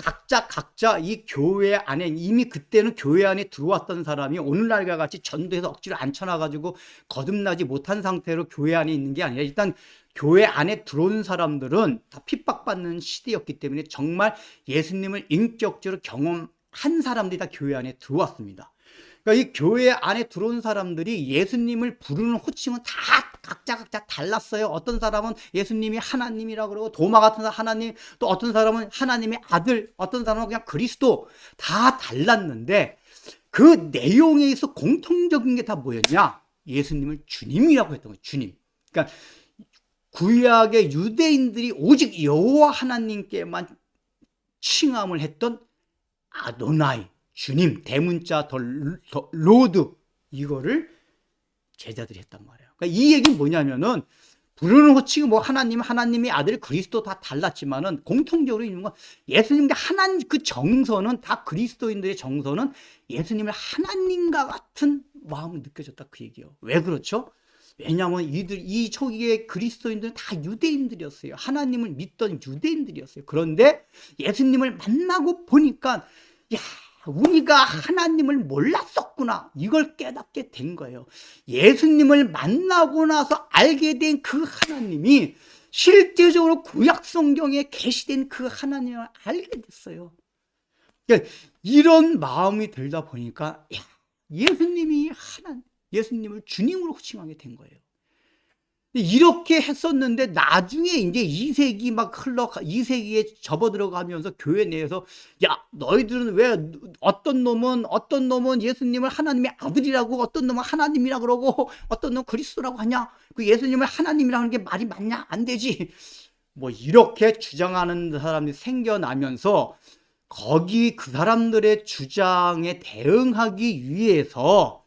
각자 이 교회 안에, 이미 그때는 교회 안에 들어왔던 사람이 오늘날과 같이 전도해서 억지로 앉혀놔가지고 거듭나지 못한 상태로 교회 안에 있는 게 아니라, 일단 교회 안에 들어온 사람들은 다 핍박받는 시대였기 때문에 정말 예수님을 인격적으로 경험한 사람들이 다 교회 안에 들어왔습니다. 그러니까 이 교회 안에 들어온 사람들이 예수님을 부르는 호칭은 다 각자 달랐어요. 어떤 사람은 예수님이 하나님이라고 그러고, 도마 같은 사람 하나님, 또 어떤 사람은 하나님의 아들, 어떤 사람은 그냥 그리스도, 다 달랐는데 그 내용에 있어 공통적인 게 다 뭐였냐? 예수님을 주님이라고 했던 거예요. 주님. 그러니까 구약의 유대인들이 오직 여호와 하나님께만 칭함을 했던 아도나이, 주님, 대문자 더 로드, 이거를 제자들이 했단 말이에요. 그러니까 이 얘기는 뭐냐면은 부르는 호칭이 뭐 하나님의 아들, 그리스도 다 달랐지만은 공통적으로 있는 건 예수님의 하나님 그 정서는, 다 그리스도인들의 정서는 예수님을 하나님과 같은 마음을 느껴졌다, 그 얘기예요. 왜 그렇죠? 왜냐하면 이 초기의 그리스도인들은 다 유대인들이었어요. 하나님을 믿던 유대인들이었어요. 그런데 예수님을 만나고 보니까, 야, 우리가 하나님을 몰랐었구나, 이걸 깨닫게 된 거예요. 예수님을 만나고 나서 알게 된 그 하나님이 실제적으로 구약 성경에 계시된 그 하나님을 알게 됐어요. 그러니까 이런 마음이 들다 보니까, 야, 예수님을 주님으로 호칭하게 된 거예요. 이렇게 했었는데 나중에 이제 2세기에 접어들어가면서 교회 내에서, 야, 너희들은 왜 어떤 놈은 예수님을 하나님의 아들이라고, 어떤 놈은 하나님이라고 그러고, 어떤 놈은 그리스도라고 하냐? 그 예수님을 하나님이라고 하는 게 말이 맞냐? 안 되지. 뭐 이렇게 주장하는 사람들이 생겨나면서 거기 그 사람들의 주장에 대응하기 위해서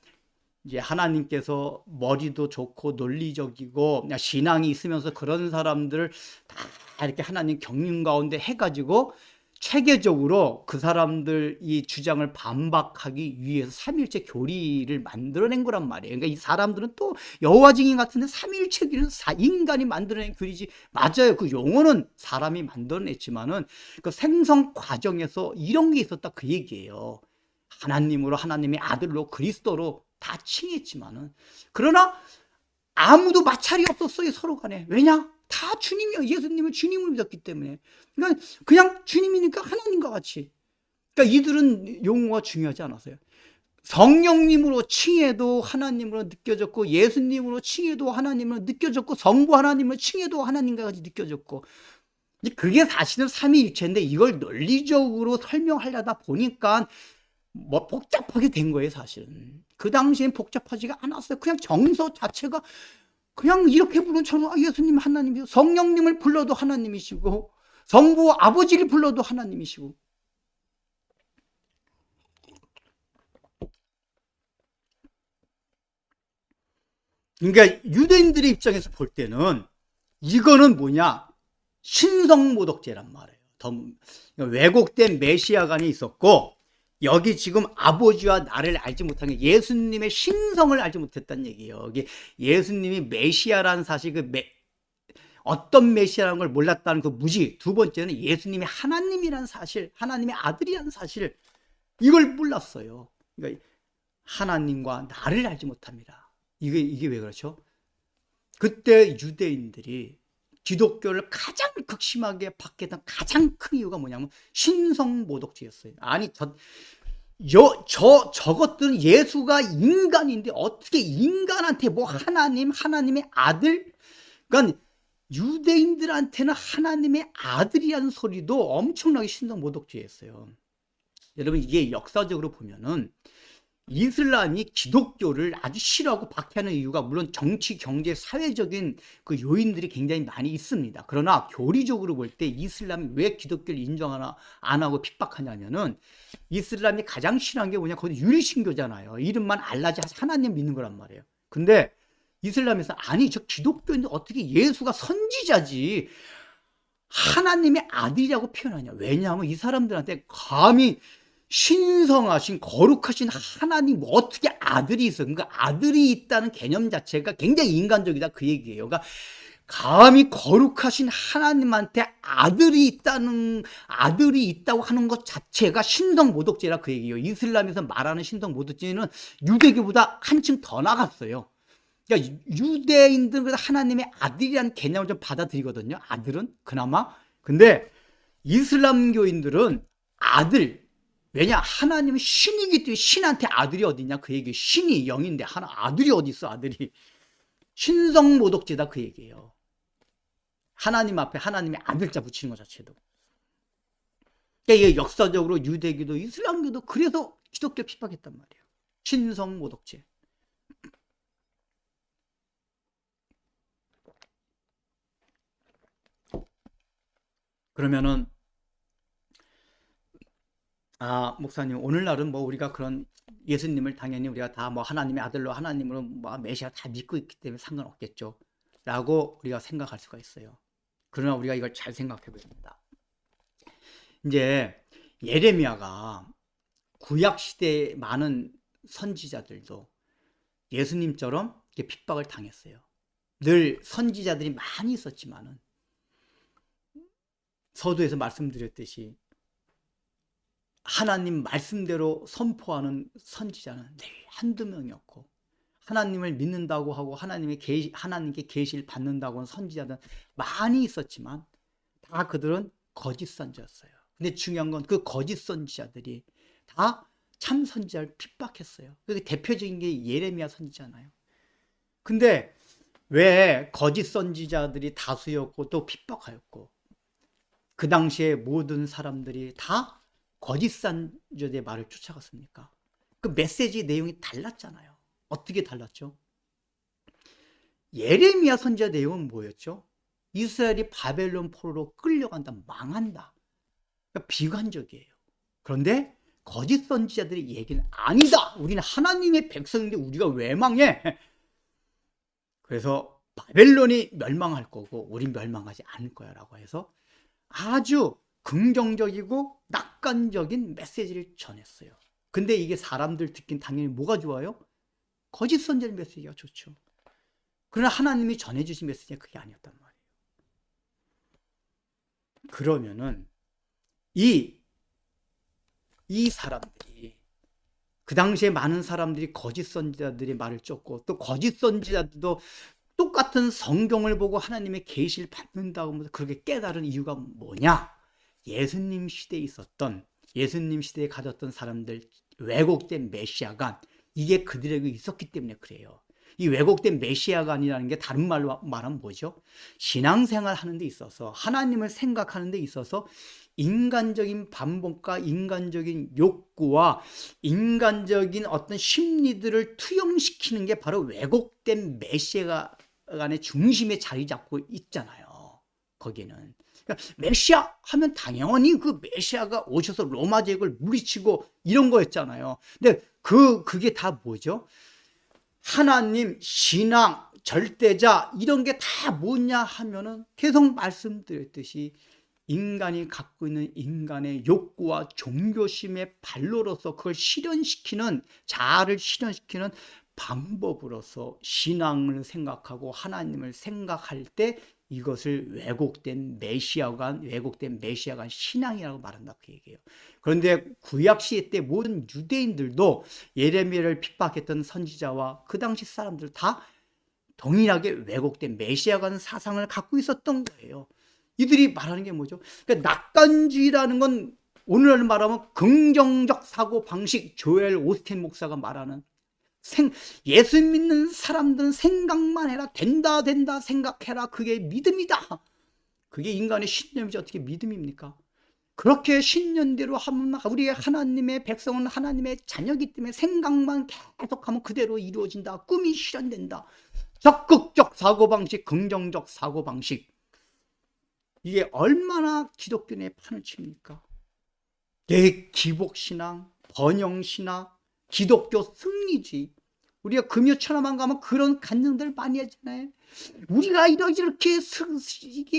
이제 하나님께서 머리도 좋고 논리적이고 신앙이 있으면서 그런 사람들을 다 이렇게 하나님 경륜 가운데 해가지고 체계적으로 그 사람들 이 주장을 반박하기 위해서 삼위일체 교리를 만들어낸 거란 말이에요. 그러니까 이 사람들은 또 여호와 증인 같은데 삼위일체 교리는 인간이 만들어낸 교리지. 맞아요. 그 용어는 사람이 만들어냈지만은 그 생성 과정에서 이런 게 있었다, 그 얘기예요. 하나님으로, 하나님의 아들로, 그리스도로 다 칭했지만은, 그러나 아무도 마찰이 없었어요, 서로 간에. 왜냐? 다 주님이요. 예수님을 주님을 믿었기 때문에. 그러니까 그냥 주님이니까 하나님과 같이. 그러니까 이들은 용어가 중요하지 않았어요. 성령님으로 칭해도 하나님으로 느껴졌고, 예수님으로 칭해도 하나님으로 느껴졌고, 성부 하나님으로 칭해도 하나님과 같이 느껴졌고, 그게 사실은 삼위일체인데 이걸 논리적으로 설명하려다 보니까 뭐 복잡하게 된 거예요, 사실은. 그 당시엔 복잡하지가 않았어요. 그냥 정서 자체가 그냥 이렇게 부르는 처럼, 예수님 하나님이고, 성령님을 불러도 하나님이시고, 성부 아버지를 불러도 하나님이시고. 그러니까 유대인들의 입장에서 볼 때는 이거는 뭐냐? 신성모독죄란 말이에요. 왜곡된 메시아관이 있었고, 여기 지금 아버지와 나를 알지 못한 게 예수님의 신성을 알지 못했다는 얘기예요. 여기 예수님이 메시아라는 사실, 어떤 메시아라는 걸 몰랐다는 그 무지. 두 번째는 예수님이 하나님이라는 사실, 하나님의 아들이라는 사실, 이걸 몰랐어요. 그러니까 하나님과 나를 알지 못합니다. 이게 왜 그렇죠? 그때 유대인들이 기독교를 가장 극심하게 받게 된 가장 큰 이유가 뭐냐면 신성모독죄였어요. 아니, 저것들은 예수가 인간인데 어떻게 인간한테 뭐 하나님의 아들? 그러니까 유대인들한테는 하나님의 아들이라는 소리도 엄청나게 신성모독죄였어요. 여러분, 이게 역사적으로 보면은 이슬람이 기독교를 아주 싫어하고 박해하는 이유가 물론 정치, 경제, 사회적인 그 요인들이 굉장히 많이 있습니다. 그러나 교리적으로 볼 때 이슬람이 왜 기독교를 인정하나 안 하고 핍박하냐면은 이슬람이 가장 싫어하는 게 뭐냐, 거기 유리신교잖아요. 이름만 알라지 하나님 믿는 거란 말이에요. 근데 이슬람에서 아니 저 기독교인데 어떻게 예수가 선지자지 하나님의 아들이라고 표현하냐. 왜냐하면 이 사람들한테 감히 신성하신 거룩하신 하나님 어떻게 아들이 있어. 그러니까 아들이 있다는 개념 자체가 굉장히 인간적이다 그 얘기예요. 그러니까 감히 거룩하신 하나님한테 아들이 있다고 하는 것 자체가 신성모독죄라 그 얘기예요. 이슬람에서 말하는 신성모독죄는 유대교보다 한층 더 나갔어요. 그러니까 유대인들은 하나님의 아들이라는 개념을 좀 받아들이거든요. 아들은 그나마. 근데 이슬람교인들은 아들, 왜냐 하나님은 신이기 때문에 신한테 아들이 어디냐 그 얘기예요. 신이 영인데 아들이 어디 있어. 아들이. 신성모독죄다 그 얘기예요. 하나님 앞에 하나님의 아들자 붙이는 것 자체도. 그러니까 이게 역사적으로 유대교도 이슬람교도 그래서 기독교 핍박했단 말이에요. 신성모독죄. 그러면은 목사님, 오늘날은 뭐 우리가 그런 예수님을 당연히 우리가 다 뭐 하나님의 아들로 하나님으로 뭐 메시아 다 믿고 있기 때문에 상관없겠죠 라고 우리가 생각할 수가 있어요. 그러나 우리가 이걸 잘 생각해 보야 됩니다. 이제 예레미야가 구약 시대에 많은 선지자들도 예수님처럼 이렇게 핍박을 당했어요. 늘 선지자들이 많이 있었지만은 서두에서 말씀드렸듯이 하나님 말씀대로 선포하는 선지자는 늘 한두 명이었고, 하나님을 믿는다고 하고 하나님께 계시를 받는다고 하는 선지자들은 많이 있었지만 다 그들은 거짓 선지자였어요. 근데 중요한 건 그 거짓 선지자들이 다 참 선지자를 핍박했어요. 그 대표적인 게 예레미야 선지자잖아요. 근데 왜 거짓 선지자들이 다수였고 또 핍박하였고, 그 당시에 모든 사람들이 다 거짓 선지자의 말을 쫓아갔습니까? 그 메시지 내용이 달랐잖아요. 어떻게 달랐죠? 예레미야 선지자 내용은 뭐였죠? 이스라엘이 바벨론 포로로 끌려간다, 망한다. 그러니까 비관적이에요. 그런데 거짓 선지자들의 얘기는 아니다. 우리는 하나님의 백성인데 우리가 왜 망해? 그래서 바벨론이 멸망할 거고 우린 멸망하지 않을 거야 라고 해서 아주 긍정적이고 낙관적인 메시지를 전했어요. 근데 이게 사람들 듣긴 당연히 뭐가 좋아요? 거짓 선지자 메시지가 좋죠. 그러나 하나님이 전해주신 메시지가 그게 아니었단 말이에요. 그러면은 이 사람들이, 그 당시에 많은 사람들이 거짓 선지자들의 말을 쫓고 또 거짓 선지자들도 똑같은 성경을 보고 하나님의 계시를 받는다고 하면서 그렇게 깨달은 이유가 뭐냐? 예수님 시대에 가졌던 사람들, 왜곡된 메시아관, 이게 그들에게 있었기 때문에 그래요. 이 왜곡된 메시아관이라는 게 다른 말로 말하면 뭐죠? 신앙생활 하는 데 있어서, 하나님을 생각하는 데 있어서 인간적인 반복과 인간적인 욕구와 인간적인 어떤 심리들을 투영시키는 게 바로 왜곡된 메시아관의 중심에 자리 잡고 있잖아요. 거기는. 그러니까 메시아 하면 당연히 그 메시아가 오셔서 로마 제국을 물리치고 이런 거였잖아요. 근데 그게 다 뭐죠? 하나님, 신앙, 절대자 이런 게 다 뭐냐 하면은 계속 말씀드렸듯이 인간이 갖고 있는 인간의 욕구와 종교심의 발로로서 그걸 자아를 실현시키는 방법으로서 신앙을 생각하고 하나님을 생각할 때 이것을 왜곡된 메시아관 신앙이라고 말한다 그 얘기예요. 그런데 구약 시대 때 모든 유대인들도 예레미야를 핍박했던 선지자와 그 당시 사람들 다 동일하게 왜곡된 메시아관 사상을 갖고 있었던 거예요. 이들이 말하는 게 뭐죠? 그러니까 낙관주의라는 건 오늘 말하면 긍정적 사고방식, 조엘 오스틴 목사가 말하는 예수 믿는 사람들은 생각만 해라. 된다 된다 생각해라. 그게 믿음이다. 그게 인간의 신념이지 어떻게 믿음입니까? 그렇게 신년대로 하면 우리의 하나님의 백성은 하나님의 자녀이기 때문에 생각만 계속하면 그대로 이루어진다. 꿈이 실현된다. 적극적 사고방식, 긍정적 사고방식. 이게 얼마나 기독교인의 판을 칩니까? 기복신앙, 번영신앙, 기독교 승리주의. 우리가 금요천하만 가면 그런 간증들 많이 하잖아요. 우리가 이렇게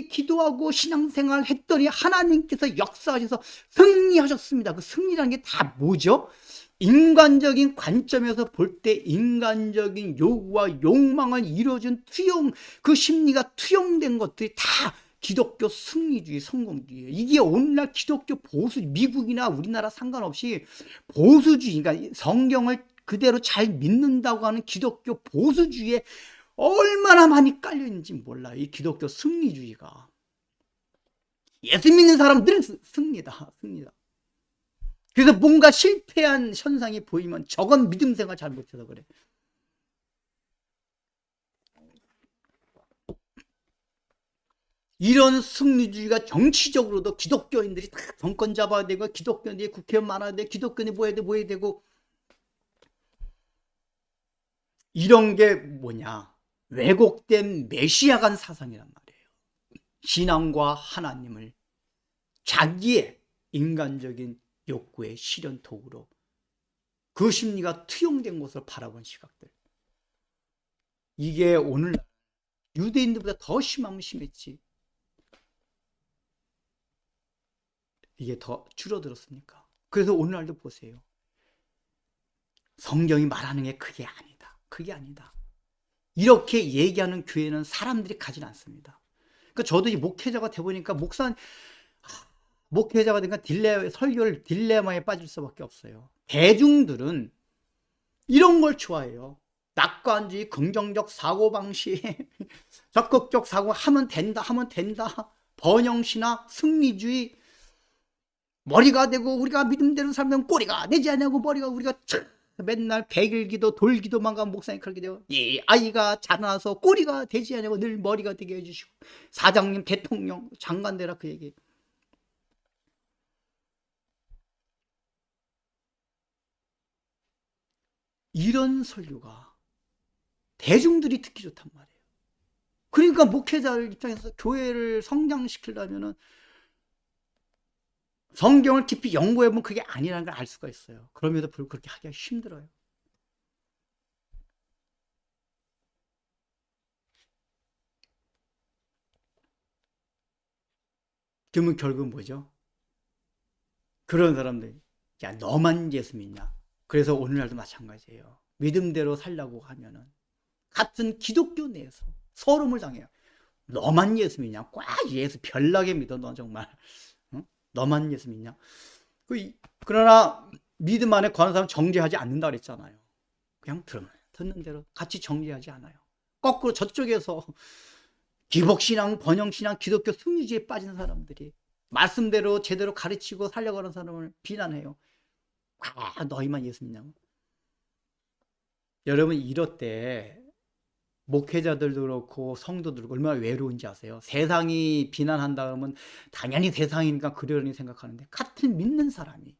기도하고 신앙생활 했더니 하나님께서 역사하셔서 승리하셨습니다. 그 승리라는 게 다 뭐죠? 인간적인 관점에서 볼 때 인간적인 요구와 욕망을 이루어준 그 심리가 투영된 것들이 다 기독교 승리주의, 성공주의예요. 이게 오늘날 기독교 보수, 미국이나 우리나라 상관없이 보수주의, 그러니까 성경을 그대로 잘 믿는다고 하는 기독교 보수주의에 얼마나 많이 깔려있는지 몰라요. 이 기독교 승리주의가. 예수 믿는 사람들은 승리다. 그래서 뭔가 실패한 현상이 보이면 저건 믿음 생활 잘못해서 그래. 이런 승리주의가 정치적으로도 기독교인들이 다 정권 잡아야 되고, 기독교인들이 국회의원 많아야 돼, 기독교인이 뭐 해야 되고, 이런 게 뭐냐? 왜곡된 메시아간 사상이란 말이에요. 신앙과 하나님을 자기의 인간적인 욕구의 실현 도구로 그 심리가 투영된 것을 바라본 시각들. 이게 오늘날 유대인들보다 더 심하면 심했지. 이게 더 줄어들었습니까? 그래서 오늘날도 보세요. 성경이 말하는 게 그게 아니다. 그게 아니다. 이렇게 얘기하는 교회는 사람들이 가진 않습니다. 그러니까 저도 이 목회자가 돼보니까 목회자가 되니까 설교를 딜레마에 빠질 수밖에 없어요. 대중들은 이런 걸 좋아해요. 낙관주의, 긍정적 사고방식, 적극적 사고, 하면 된다. 번영신학, 승리주의, 머리가 되고 우리가 믿음대로 살면 꼬리가 되지 않냐고, 머리가 우리가 맨날 백일기도 돌기도만 가면 목사님 그렇게 돼요. 이 아이가 자라나서 꼬리가 되지 않냐고 늘 머리가 되게 해주시고, 사장님, 대통령, 장관 되라 그 얘기. 이런 설교가 대중들이 듣기 좋단 말이에요. 그러니까 목회자들 입장에서 교회를 성장시키려면은 성경을 깊이 연구해보면 그게 아니라는 걸 알 수가 있어요. 그럼에도 불구하고 그렇게 하기가 힘들어요. 그러면 결국은 뭐죠? 그런 사람들이, 야, 너만 예수 믿냐? 그래서 오늘날도 마찬가지예요. 믿음대로 살려고 하면은 같은 기독교 내에서 서름을 당해요. 너만 예수 믿냐? 꽉 예수 별나게 믿어, 너 정말. 응? 너만 예수 믿냐? 그러나 믿음 안에 거하는 사람 정죄하지 않는다 그랬잖아요. 그냥 듣는 대로 같이 정죄하지 않아요. 거꾸로 저쪽에서 기복신앙, 번영신앙, 기독교 승리주의에 빠진 사람들이 말씀대로 제대로 가르치고 살려고 하는 사람을 비난해요. 너희만 예수 믿냐고. 여러분, 이럴 때 목회자들도 그렇고 성도들도 그렇고 얼마나 외로운지 아세요? 세상이 비난한다 그러면 당연히 세상이니까 그러려니 생각하는데, 같은 믿는 사람이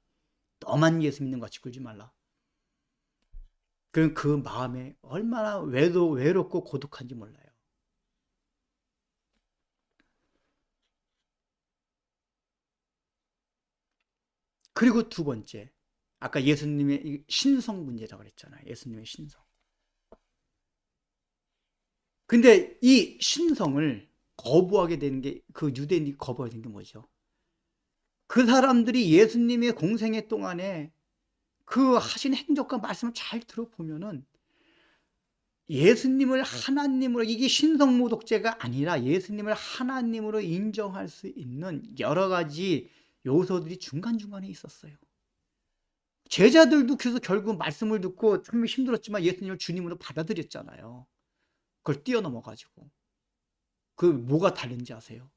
너만 예수 믿는 것 같이 굴지 말라. 그럼 그 마음에 얼마나 외롭고 고독한지 몰라요. 그리고 두 번째, 아까 예수님의 신성 문제라고 그랬잖아요. 예수님의 신성. 근데 이 신성을 거부하게 되는 게, 그 유대인들이 거부하게 된 게 뭐죠? 그 사람들이 예수님의 공생애 동안에 그 하신 행적과 말씀을 잘 들어보면은 예수님을 하나님으로, 이게 신성모독죄가 아니라 예수님을 하나님으로 인정할 수 있는 여러 가지 요소들이 중간중간에 있었어요. 제자들도 그래서 결국 말씀을 듣고 참 힘들었지만 예수님을 주님으로 받아들였잖아요. 그걸 뛰어넘어가지고. 그 뭐가 다른지 아세요?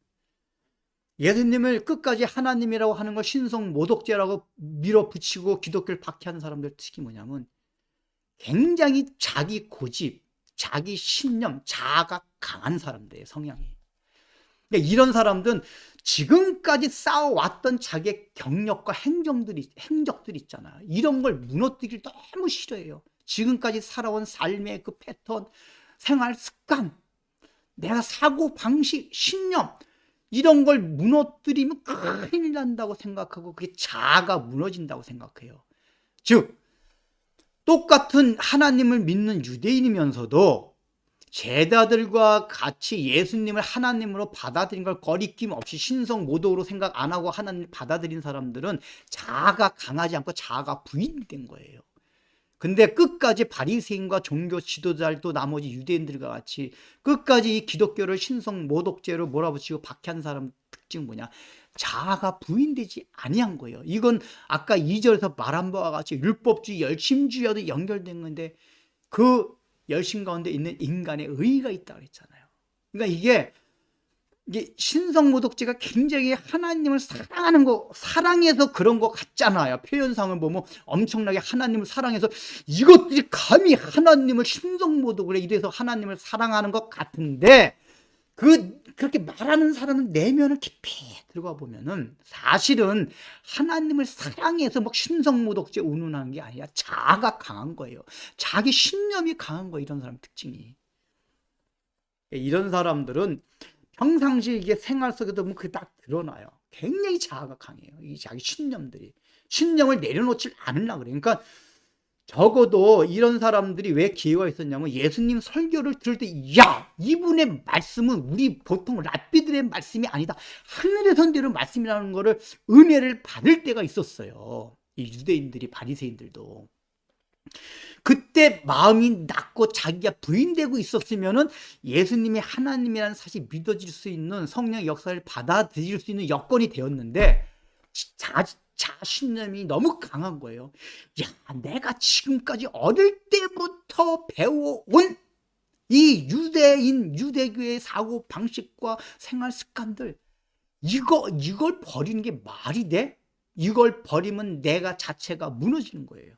예수님을 끝까지 하나님이라고 하는 걸 신성 모독죄라고 밀어붙이고 기독교를 박해하는 사람들 특이 뭐냐면 굉장히 자기 고집, 자기 신념, 자아가 강한 사람들의 성향이. 그러니까 이런 사람들은 지금까지 쌓아왔던 자기의 경력과 행적들이 있잖아요. 이런 걸 무너뜨리기 너무 싫어해요. 지금까지 살아온 삶의 그 패턴, 생활 습관, 내가 사고 방식, 신념 이런 걸 무너뜨리면 큰일 난다고 생각하고 그게 자아가 무너진다고 생각해요. 즉 똑같은 하나님을 믿는 유대인이면서도 제자들과 같이 예수님을 하나님으로 받아들인 걸 거리낌 없이 신성 모독으로 생각 안 하고 하나님을 받아들인 사람들은 자아가 강하지 않고 자아가 부인된 거예요. 근데 끝까지 바리새인과 종교 지도자들도 나머지 유대인들과 같이 끝까지 이 기독교를 신성 모독죄로 몰아붙이고 박해한 사람 특징은 뭐냐? 자아가 부인되지 아니한 거예요. 이건 아까 2절에서 말한 바와 같이 율법주의, 열심주의와도 연결된 건데 그 열심 가운데 있는 인간의 의의가 있다고 했잖아요. 그러니까 이게 신성모독죄가 굉장히 하나님을 사랑하는 거, 사랑해서 그런 거 같잖아요. 표현상을 보면 엄청나게 하나님을 사랑해서 이것들이 감히 하나님을 신성모독을 해 이래서 하나님을 사랑하는 것 같은데 그렇게 말하는 사람은 내면을 깊이 들어가 보면은 사실은 하나님을 사랑해서 막 신성모독죄 운운하는 게 아니라 자아가 강한 거예요. 자기 신념이 강한 거예요. 이런 사람 특징이. 이런 사람들은 평상시 이게 생활 속에도 보면 그게 딱 드러나요. 굉장히 자아가 강해요. 이 자기 신념들이. 신념을 내려놓질 않으려고 그래요. 그러니까 적어도 이런 사람들이 왜 기회가 있었냐면 예수님 설교를 들을 때 야! 이분의 말씀은 우리 보통 랍비들의 말씀이 아니다. 하늘에서 내려온 말씀이라는 거를 은혜를 받을 때가 있었어요. 이 유대인들이 바리새인들도. 그때 마음이 낮고 자기가 부인되고 있었으면은 예수님이 하나님이라는 사실이 믿어질 수 있는 성령의 역사를 받아들일 수 있는 여건이 되었는데 자신감이 너무 강한 거예요. 야, 내가 지금까지 어릴 때부터 배워온 이 유대교의 사고 방식과 생활 습관들 이걸 버리는 게 말이 돼? 이걸 버리면 내가 자체가 무너지는 거예요.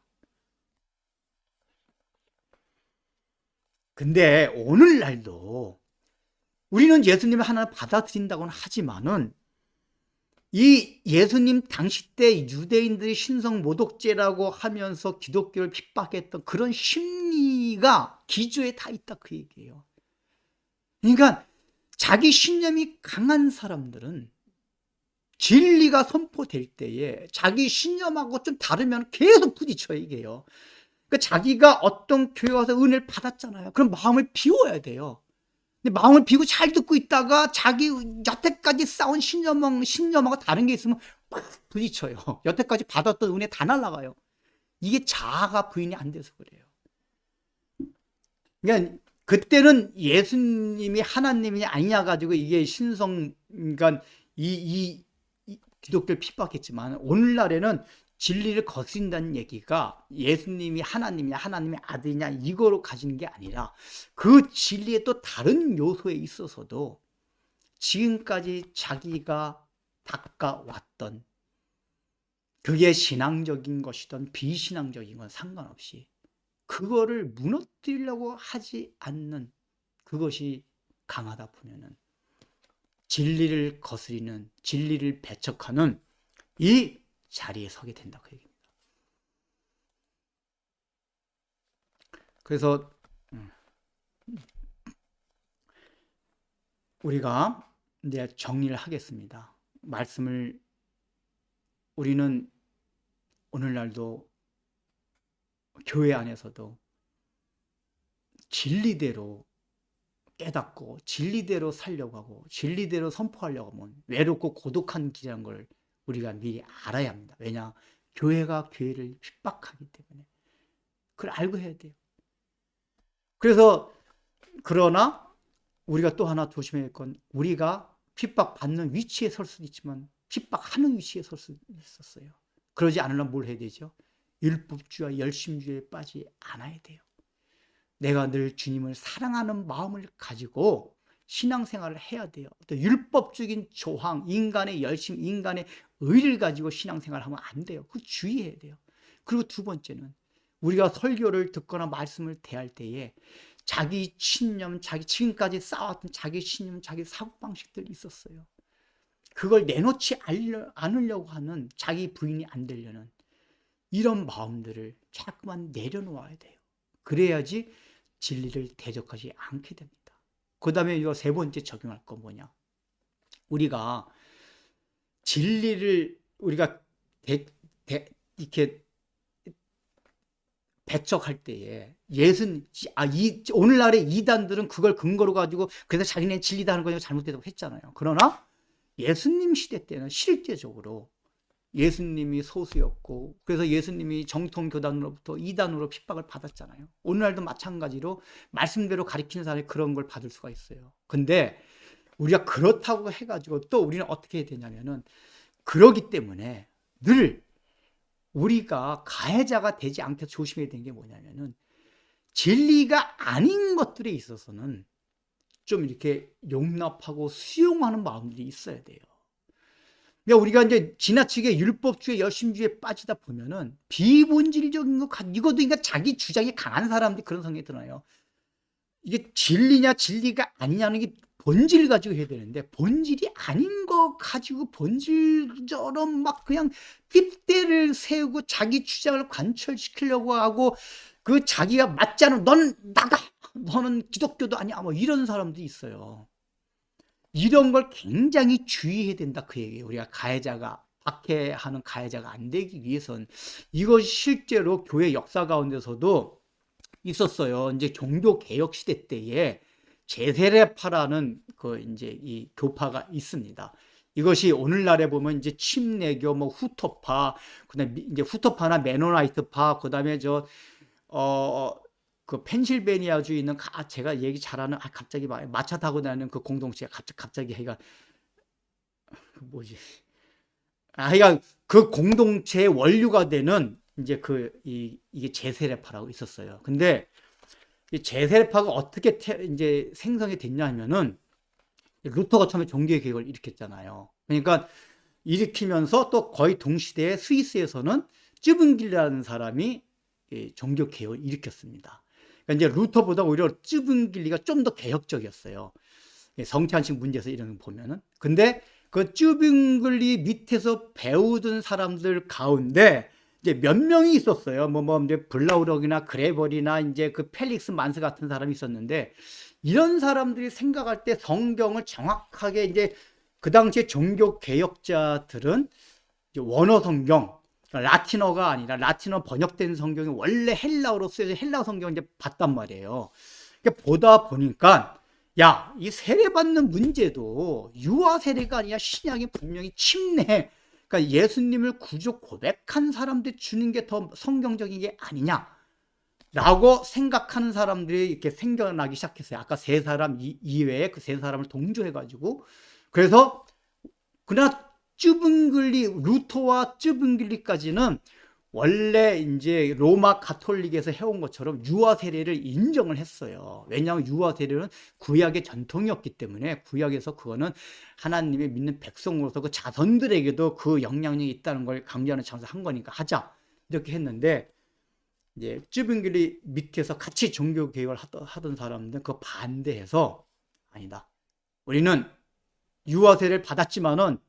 근데 오늘날도 우리는 예수님을 하나 받아들인다고는 하지만은 이 예수님 당시 때 유대인들이 신성 모독죄라고 하면서 기독교를 핍박했던 그런 심리가 기저에 다 있다 그 얘기예요. 그러니까 자기 신념이 강한 사람들은 진리가 선포될 때에 자기 신념하고 좀 다르면 계속 부딪혀요 이게요. 그러니까 자기가 어떤 교회 와서 은혜를 받았잖아요. 그럼 마음을 비워야 돼요. 근데 마음을 비우고 잘 듣고 있다가 자기 여태까지 쌓은 신념하고 다른 게 있으면 막 부딪혀요. 여태까지 받았던 은혜 다 날아가요. 이게 자아가 부인이 안 돼서 그래요. 그러니까 그때는 예수님이 하나님이 아니냐 가지고 이게 그러니까 이 기독교를 핍박했지만 오늘날에는 진리를 거스린다는 얘기가 예수님이 하나님이냐 하나님의 아들이냐 이거로 가지는 게 아니라 그 진리의 또 다른 요소에 있어서도 지금까지 자기가 닦아왔던 그게 신앙적인 것이든 비신앙적인 건 상관없이 그거를 무너뜨리려고 하지 않는 그것이 강하다 보면은 진리를 거스리는 진리를 배척하는 이 자리에 서게 된다 그 얘기입니다. 그래서 우리가 이제 정리를 하겠습니다. 말씀을 우리는 오늘날도 교회 안에서도 진리대로 깨닫고 진리대로 살려고 하고 진리대로 선포하려고 하면 외롭고 고독한 길이라는 걸 우리가 미리 알아야 합니다. 왜냐? 교회가 교회를 핍박하기 때문에. 그걸 알고 해야 돼요. 그래서 그러나 우리가 또 하나 조심해야 할 건 우리가 핍박받는 위치에 설 수도 있지만 핍박하는 위치에 설 수도 있었어요. 그러지 않으려면 뭘 해야 되죠? 율법주의와 열심주의에 빠지지 않아야 돼요. 내가 늘 주님을 사랑하는 마음을 가지고 신앙생활을 해야 돼요. 또 율법적인 조항, 인간의 열심, 인간의 의를 가지고 신앙생활을 하면 안 돼요. 그 주의해야 돼요. 그리고 두 번째는 우리가 설교를 듣거나 말씀을 대할 때에 자기 신념, 자기 지금까지 쌓아왔던 자기 신념, 자기 사고방식들이 있었어요. 그걸 내놓지 않으려고 하는, 자기 부인이 안 되려는 이런 마음들을 자꾸만 내려놓아야 돼요. 그래야지 진리를 대적하지 않게 됩니다. 그 다음에 이거 세 번째 적용할 건 뭐냐, 우리가 진리를 우리가 이렇게 배척할 때에 오늘날의 이단들은 그걸 근거로 가지고 그래서 자기네 진리다 하는 거냐고 잘못되다고 했잖아요. 그러나 예수님 시대 때는 실제적으로 예수님이 소수였고, 그래서 예수님이 정통교단으로부터 이단으로 핍박을 받았잖아요. 오늘날도 마찬가지로 말씀대로 가리키는 사람이 그런 걸 받을 수가 있어요. 근데 우리가 그렇다고 해가지고 또 우리는 어떻게 해야 되냐면은, 그러기 때문에 늘 우리가 가해자가 되지 않게 조심해야 되는 게 뭐냐면은, 진리가 아닌 것들에 있어서는 좀 이렇게 용납하고 수용하는 마음들이 있어야 돼요. 그러니까 우리가 이제 지나치게 율법주의, 열심주의에 빠지다 보면은 비본질적인 거, 이것도 그러니까 자기 주장이 강한 사람들이 그런 성향이 드러나요. 이게 진리냐 진리가 아니냐는 게 본질 가지고 해야 되는데, 본질이 아닌 거 가지고 본질처럼 막 그냥 핏대를 세우고 자기 주장을 관철시키려고 하고, 그 자기가 맞지 않으면 넌 나가, 너는 기독교도 아니야, 뭐 이런 사람도 있어요. 이런 걸 굉장히 주의해야 된다, 그 얘기예요. 우리가 박해하는 가해자가 안 되기 위해선. 이것이 실제로 교회 역사 가운데서도 있었어요. 이제 종교 개혁 시대 때에 제세례파라는 이제 이 교파가 있습니다. 이것이 오늘날에 보면 이제 침례교, 뭐 후토파, 그다음에 이제 후토파나 메노나이트파, 그다음에 그 펜실베니아주에 있는 제가 얘기 잘하는 갑자기 마차 타고 다니는 그 공동체가 갑자기 해가 뭐지? 하여간 그 공동체의 원류가 되는 이제 이게 제세례파라고 있었어요. 근데 이 제세례파가 어떻게 이제 생성이 됐냐면은, 루터가 처음에 종교 개혁을 일으켰잖아요. 그러니까 일으키면서 또 거의 동시대에 스위스에서는 쯔붕길이라는 사람이 종교 개혁을 일으켰습니다. 그러니까 이제 루터보다 오히려 쯔붕길리가 좀 더 개혁적이었어요. 성찬식 문제에서 이런 거 보면은. 근데 그 쯔붕길리 밑에서 배우던 사람들 가운데 이제 몇 명이 있었어요. 이제 블라우럭이나 그레벌이나 이제 그 펠릭스 만스 같은 사람이 있었는데, 이런 사람들이 생각할 때 성경을 정확하게 이제 그 당시에 종교 개혁자들은 원어 성경, 라틴어가 아니라 라틴어 번역된 성경이 원래 헬라어로 쓰여져 헬라어 성경을 이제 봤단 말이에요. 그러니까 보다 보니까 이 세례받는 문제도 유아 세례가 아니라 신약이 분명히 침례, 그러니까 예수님을 구주 고백한 사람들 주는 게 더 성경적인 게 아니냐라고 생각하는 사람들이 이렇게 생겨나기 시작했어요. 아까 세 사람 이외에 그 세 사람을 동조해가지고. 그래서 그러나 루터와 쯔붕길리까지는 원래 이제 로마 가톨릭에서 해온 것처럼 유아 세례를 인정을 했어요. 왜냐하면 유아 세례는 구약의 전통이었기 때문에, 구약에서 그거는 하나님의 믿는 백성으로서 그 자손들에게도 그 영향력이 있다는 걸 강조하는 차원에서 한 거니까 하자, 이렇게 했는데, 이제 쯔붕길리 밑에서 같이 종교 개혁을 하던 사람들은 그거 반대해서, 아니다, 우리는 유아 세례를 받았지만은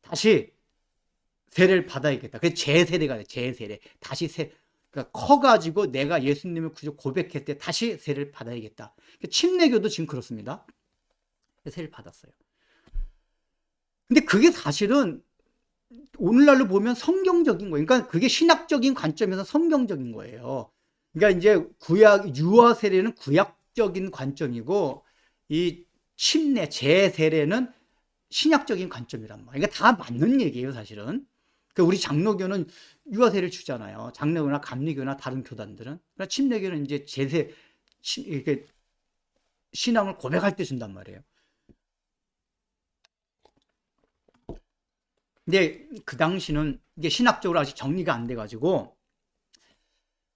다시 세례를 받아야겠다. 그게 재세례가 돼. 재세례. 다시 그러니까 커가지고 내가 예수님을 구주 고백했을 때 다시 세례를 받아야겠다. 그러니까 침례교도 지금 그렇습니다. 세례를 받았어요. 근데 그게 사실은 오늘날로 보면 성경적인 거예요. 그러니까 그게 신학적인 관점에서 성경적인 거예요. 그러니까 이제 유아 세례는 구약적인 관점이고, 이 침례, 재세례는 신약적인 관점이란 말이에요. 그러니까 다 맞는 얘기예요, 사실은. 그러니까 우리 장로교는 유아세를 주잖아요. 장로교나 감리교나 다른 교단들은. 그러니까 침례교는 이제 이렇게 신앙을 고백할 때 준단 말이에요. 근데 그 당시는 이게 신학적으로 아직 정리가 안 돼가지고,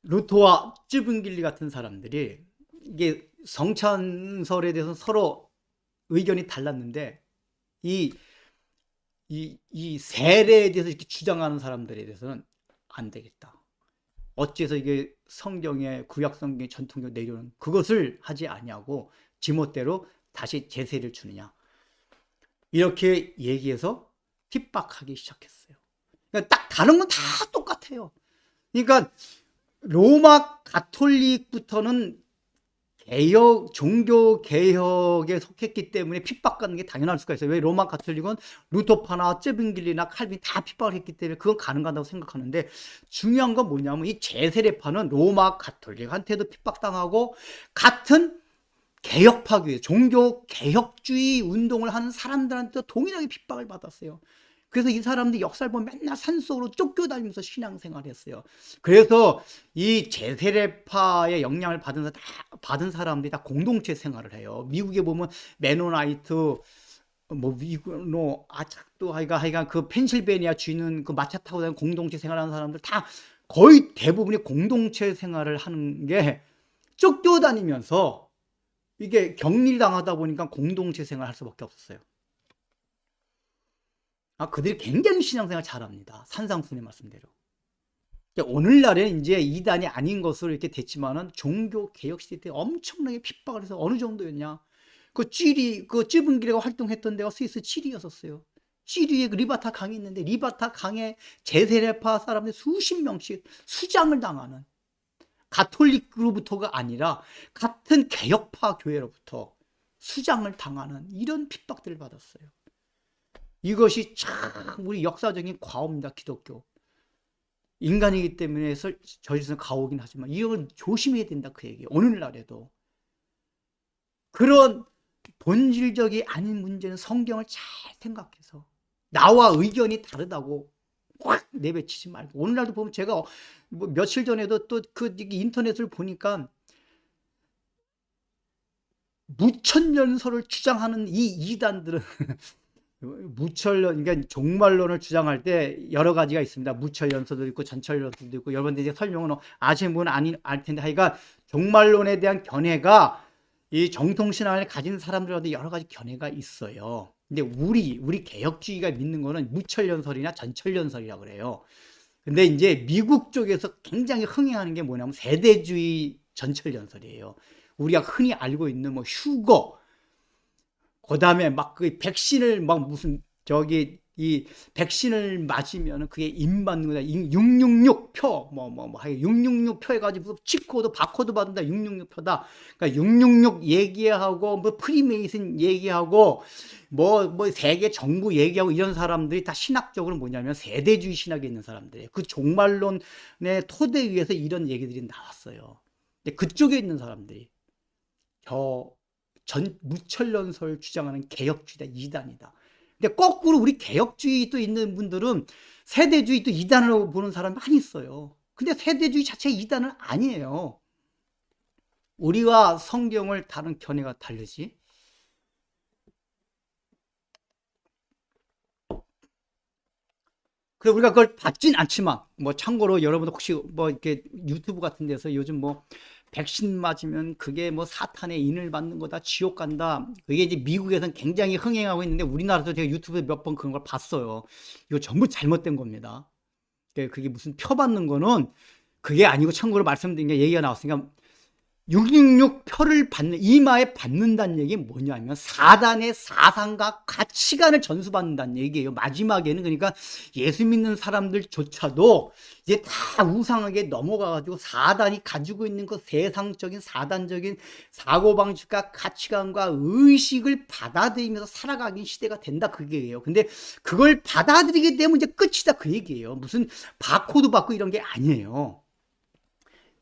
루터와 쯔붕길리 같은 사람들이 이게 성찬설에 대해서 서로 의견이 달랐는데 이 이 세례에 대해서 이렇게 주장하는 사람들에 대해서는 안 되겠다. 어째서 이게 성경에 구약 성경의 전통적 내려오는 그것을 하지 아니하고 지멋대로 다시 제세를 주느냐. 이렇게 얘기해서 핍박하기 시작했어요. 그러니까 딱 다른 건 다 똑같아요. 그러니까 로마 가톨릭부터는 개혁, 종교 개혁에 속했기 때문에 핍박받는 게 당연할 수가 있어요. 왜 로마 가톨릭은 루터파나 쯔빙길리나 칼빈 다 핍박을 했기 때문에 그건 가능하다고 생각하는데 중요한 건 뭐냐면 이 제세례파는 로마 가톨릭한테도 핍박당하고 같은 개혁파교회, 종교 개혁주의 운동을 하는 사람들한테도 동일하게 핍박을 받았어요. 그래서 이 사람들이 역사를 보면 맨날 산속으로 쫓겨다니면서 신앙생활을 했어요. 그래서 이 제세례파의 영향을 받은 사람들이 다 공동체 생활을 해요. 미국에 보면 메노나이트, 뭐 위그노, 아착도 하여간 그 펜실베니아 주인은 그 마차 타고 다니는 공동체 생활하는 사람들 다 거의 대부분이 공동체 생활을 하는 게 쫓겨다니면서 이게 격리를 당하다 보니까 공동체 생활을 할 수밖에 없었어요. 그들이 굉장히 신앙생활 잘합니다. 산상순의 말씀대로. 오늘날에는 이제 이단이 아닌 것으로 이렇게 됐지만은 종교 개혁 시대 때 엄청나게 핍박을 해서 어느 정도였냐. 그 찌븐길에 활동했던 데가 스위스 치리였었어요. 치리에 그 리바타 강이 있는데 리바타 강에 제세례파 사람들 수십 명씩 수장을 당하는 가톨릭으로부터가 아니라 같은 개혁파 교회로부터 수장을 당하는 이런 핍박들을 받았어요. 이것이 참 우리 역사적인 과오입니다. 기독교. 인간이기 때문에 저질서는 가오긴 하지만 이걸 조심해야 된다 그 얘기예요. 오늘날에도. 그런 본질적이 아닌 문제는 성경을 잘 생각해서 나와 의견이 다르다고 확 내뱉지 말고. 오늘날도 보면 제가 뭐 며칠 전에도 또 그 인터넷을 보니까 무천년설을 주장하는 이 이단들은 무천년, 그러니까 종말론을 주장할 때 여러 가지가 있습니다. 무천연서도 있고 전천연서도 있고 여러분들 이제 설명은 아시는 분은 알 텐데 하여간 종말론에 대한 견해가 이 정통신앙을 가진 사람들한테 여러 가지 견해가 있어요. 근데 우리 개혁주의가 믿는 거는 무천연설이나 전천연설이라고 그래요. 근데 이제 미국 쪽에서 굉장히 흥행하는 게 뭐냐면 세대주의 전천연설이에요. 우리가 흔히 알고 있는 뭐 휴거, 그 다음에 막 그 백신을 막 무슨 이 백신을 맞으면 그게 임 받는 거다. 666표 하여 666표 해가지고 칩코드 바코드 받는다. 666표다. 그러니까 666 얘기하고 뭐 프리메이슨 얘기하고 뭐 세계 정부 얘기하고 이런 사람들이 다 신학적으로 뭐냐면 세대주의 신학에 있는 사람들이에요. 그 종말론의 토대 위에서 이런 얘기들이 나왔어요. 근데 그쪽에 있는 사람들이 무천년설 주장하는 개혁주의다, 이단이다. 근데 거꾸로 우리 개혁주의 또 있는 분들은 세대주의 또 이단으로 보는 사람이 많이 있어요. 근데 세대주의 자체가 이단은 아니에요. 우리와 성경을 다른 견해가 다르지. 그래 우리가 그걸 받진 않지만 뭐 참고로 여러분들 혹시 뭐 이렇게 유튜브 같은 데서 요즘 뭐 백신 맞으면 그게 뭐 사탄의 인을 받는 거다, 지옥 간다. 그게 이제 미국에서는 굉장히 흥행하고 있는데 우리나라도 제가 유튜브에 몇 번 그런 걸 봤어요. 이거 전부 잘못된 겁니다. 그게 무슨 표 받는 거는 그게 아니고 참고로 말씀드린 게 얘기가 나왔으니까 666 표를 이마에 받는다는 얘기 뭐냐면 사단의 사상과 가치관을 전수받는다는 얘기예요. 마지막에는 그러니까 예수 믿는 사람들조차도 이제 다 우상하게 넘어가가지고 사단이 가지고 있는 그 세상적인 사단적인 사고방식과 가치관과 의식을 받아들이면서 살아가는 시대가 된다 그게예요. 근데 그걸 받아들이게 되면 이제 끝이다 그 얘기예요. 무슨 바코드 받고 이런 게 아니에요.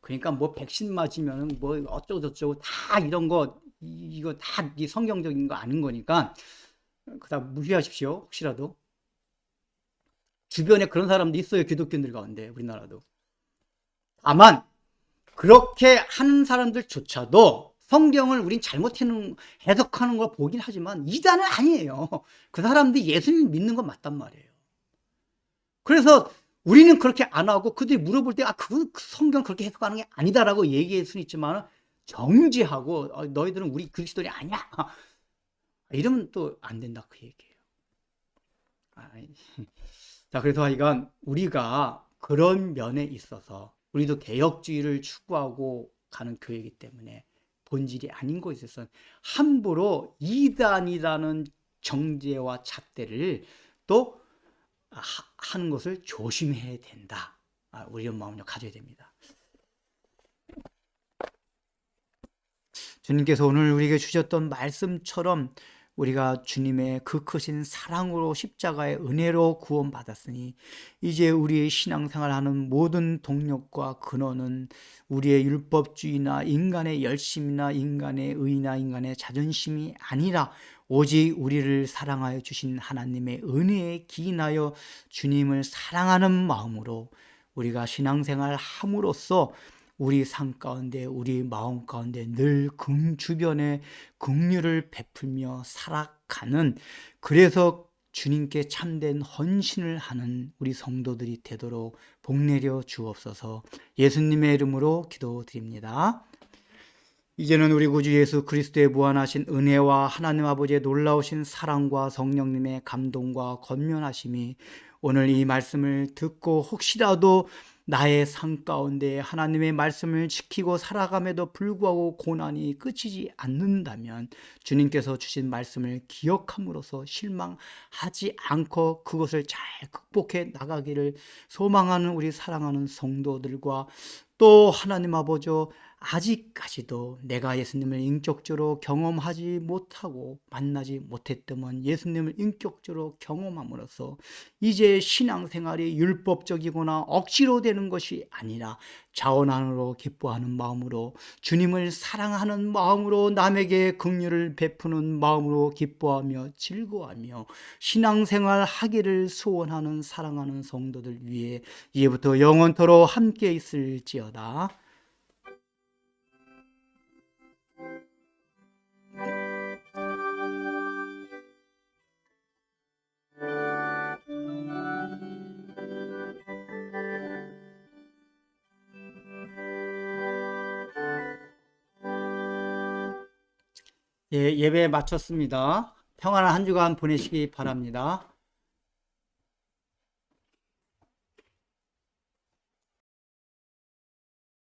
그러니까 뭐 백신 맞으면 뭐 어쩌고 저쩌고 다 이런 거 이거 다 성경적인 거 아닌 거니까 그다음 무시하십시오. 혹시라도 주변에 그런 사람도 있어요. 기독교인들 가운데 우리나라도. 다만 그렇게 하는 사람들조차도 성경을 우린 잘못 해석하는 걸 보긴 하지만 이단은 아니에요. 그 사람들이 예수님 믿는 건 맞단 말이에요. 그래서 우리는 그렇게 안 하고 그들이 물어볼 때 그 성경 그렇게 해석하는 게 아니다라고 얘기할 수는 있지만 정지하고 너희들은 우리 그리스도인이 아니야. 이러면 또 안 된다 그 얘기예요. 자, 그래서 하여간 우리가 그런 면에 있어서 우리도 개혁주의를 추구하고 가는 교회이기 때문에 본질이 아닌 것에 있어서 함부로 이단이라는 정죄와 잣대를 또 하는 것을 조심해야 된다. 우리 이런 마음을 가져야 됩니다. 주님께서 오늘 우리에게 주셨던 말씀처럼 우리가 주님의 그 크신 사랑으로 십자가의 은혜로 구원받았으니 이제 우리의 신앙생활하는 모든 동력과 근원은 우리의 율법주의나 인간의 열심이나 인간의 의나 인간의 자존심이 아니라 오직 우리를 사랑하여 주신 하나님의 은혜에 기인하여 주님을 사랑하는 마음으로 우리가 신앙생활 함으로써 우리 삶 가운데 우리 마음 가운데 늘 주변에 긍휼을 베풀며 살아가는, 그래서 주님께 참된 헌신을 하는 우리 성도들이 되도록 복내려 주옵소서. 예수님의 이름으로 기도드립니다. 이제는 우리 구주 예수 그리스도의 무한하신 은혜와 하나님 아버지의 놀라우신 사랑과 성령님의 감동과 권면하심이 오늘 이 말씀을 듣고 혹시라도 나의 삶 가운데 하나님의 말씀을 지키고 살아감에도 불구하고 고난이 끝이지 않는다면 주님께서 주신 말씀을 기억함으로써 실망하지 않고 그것을 잘 극복해 나가기를 소망하는 우리 사랑하는 성도들과, 또 하나님 아버지 아직까지도 내가 예수님을 인격적으로 경험하지 못하고 만나지 못했다면 예수님을 인격적으로 경험함으로써 이제 신앙생활이 율법적이거나 억지로 되는 것이 아니라 자원함으로 기뻐하는 마음으로, 주님을 사랑하는 마음으로, 남에게 긍휼을 베푸는 마음으로 기뻐하며 즐거워하며 신앙생활 하기를 소원하는 사랑하는 성도들 위해 이제부터 영원토록 함께 있을지어다. 예, 예배 마쳤습니다. 평안한 한 주간 보내시기 바랍니다.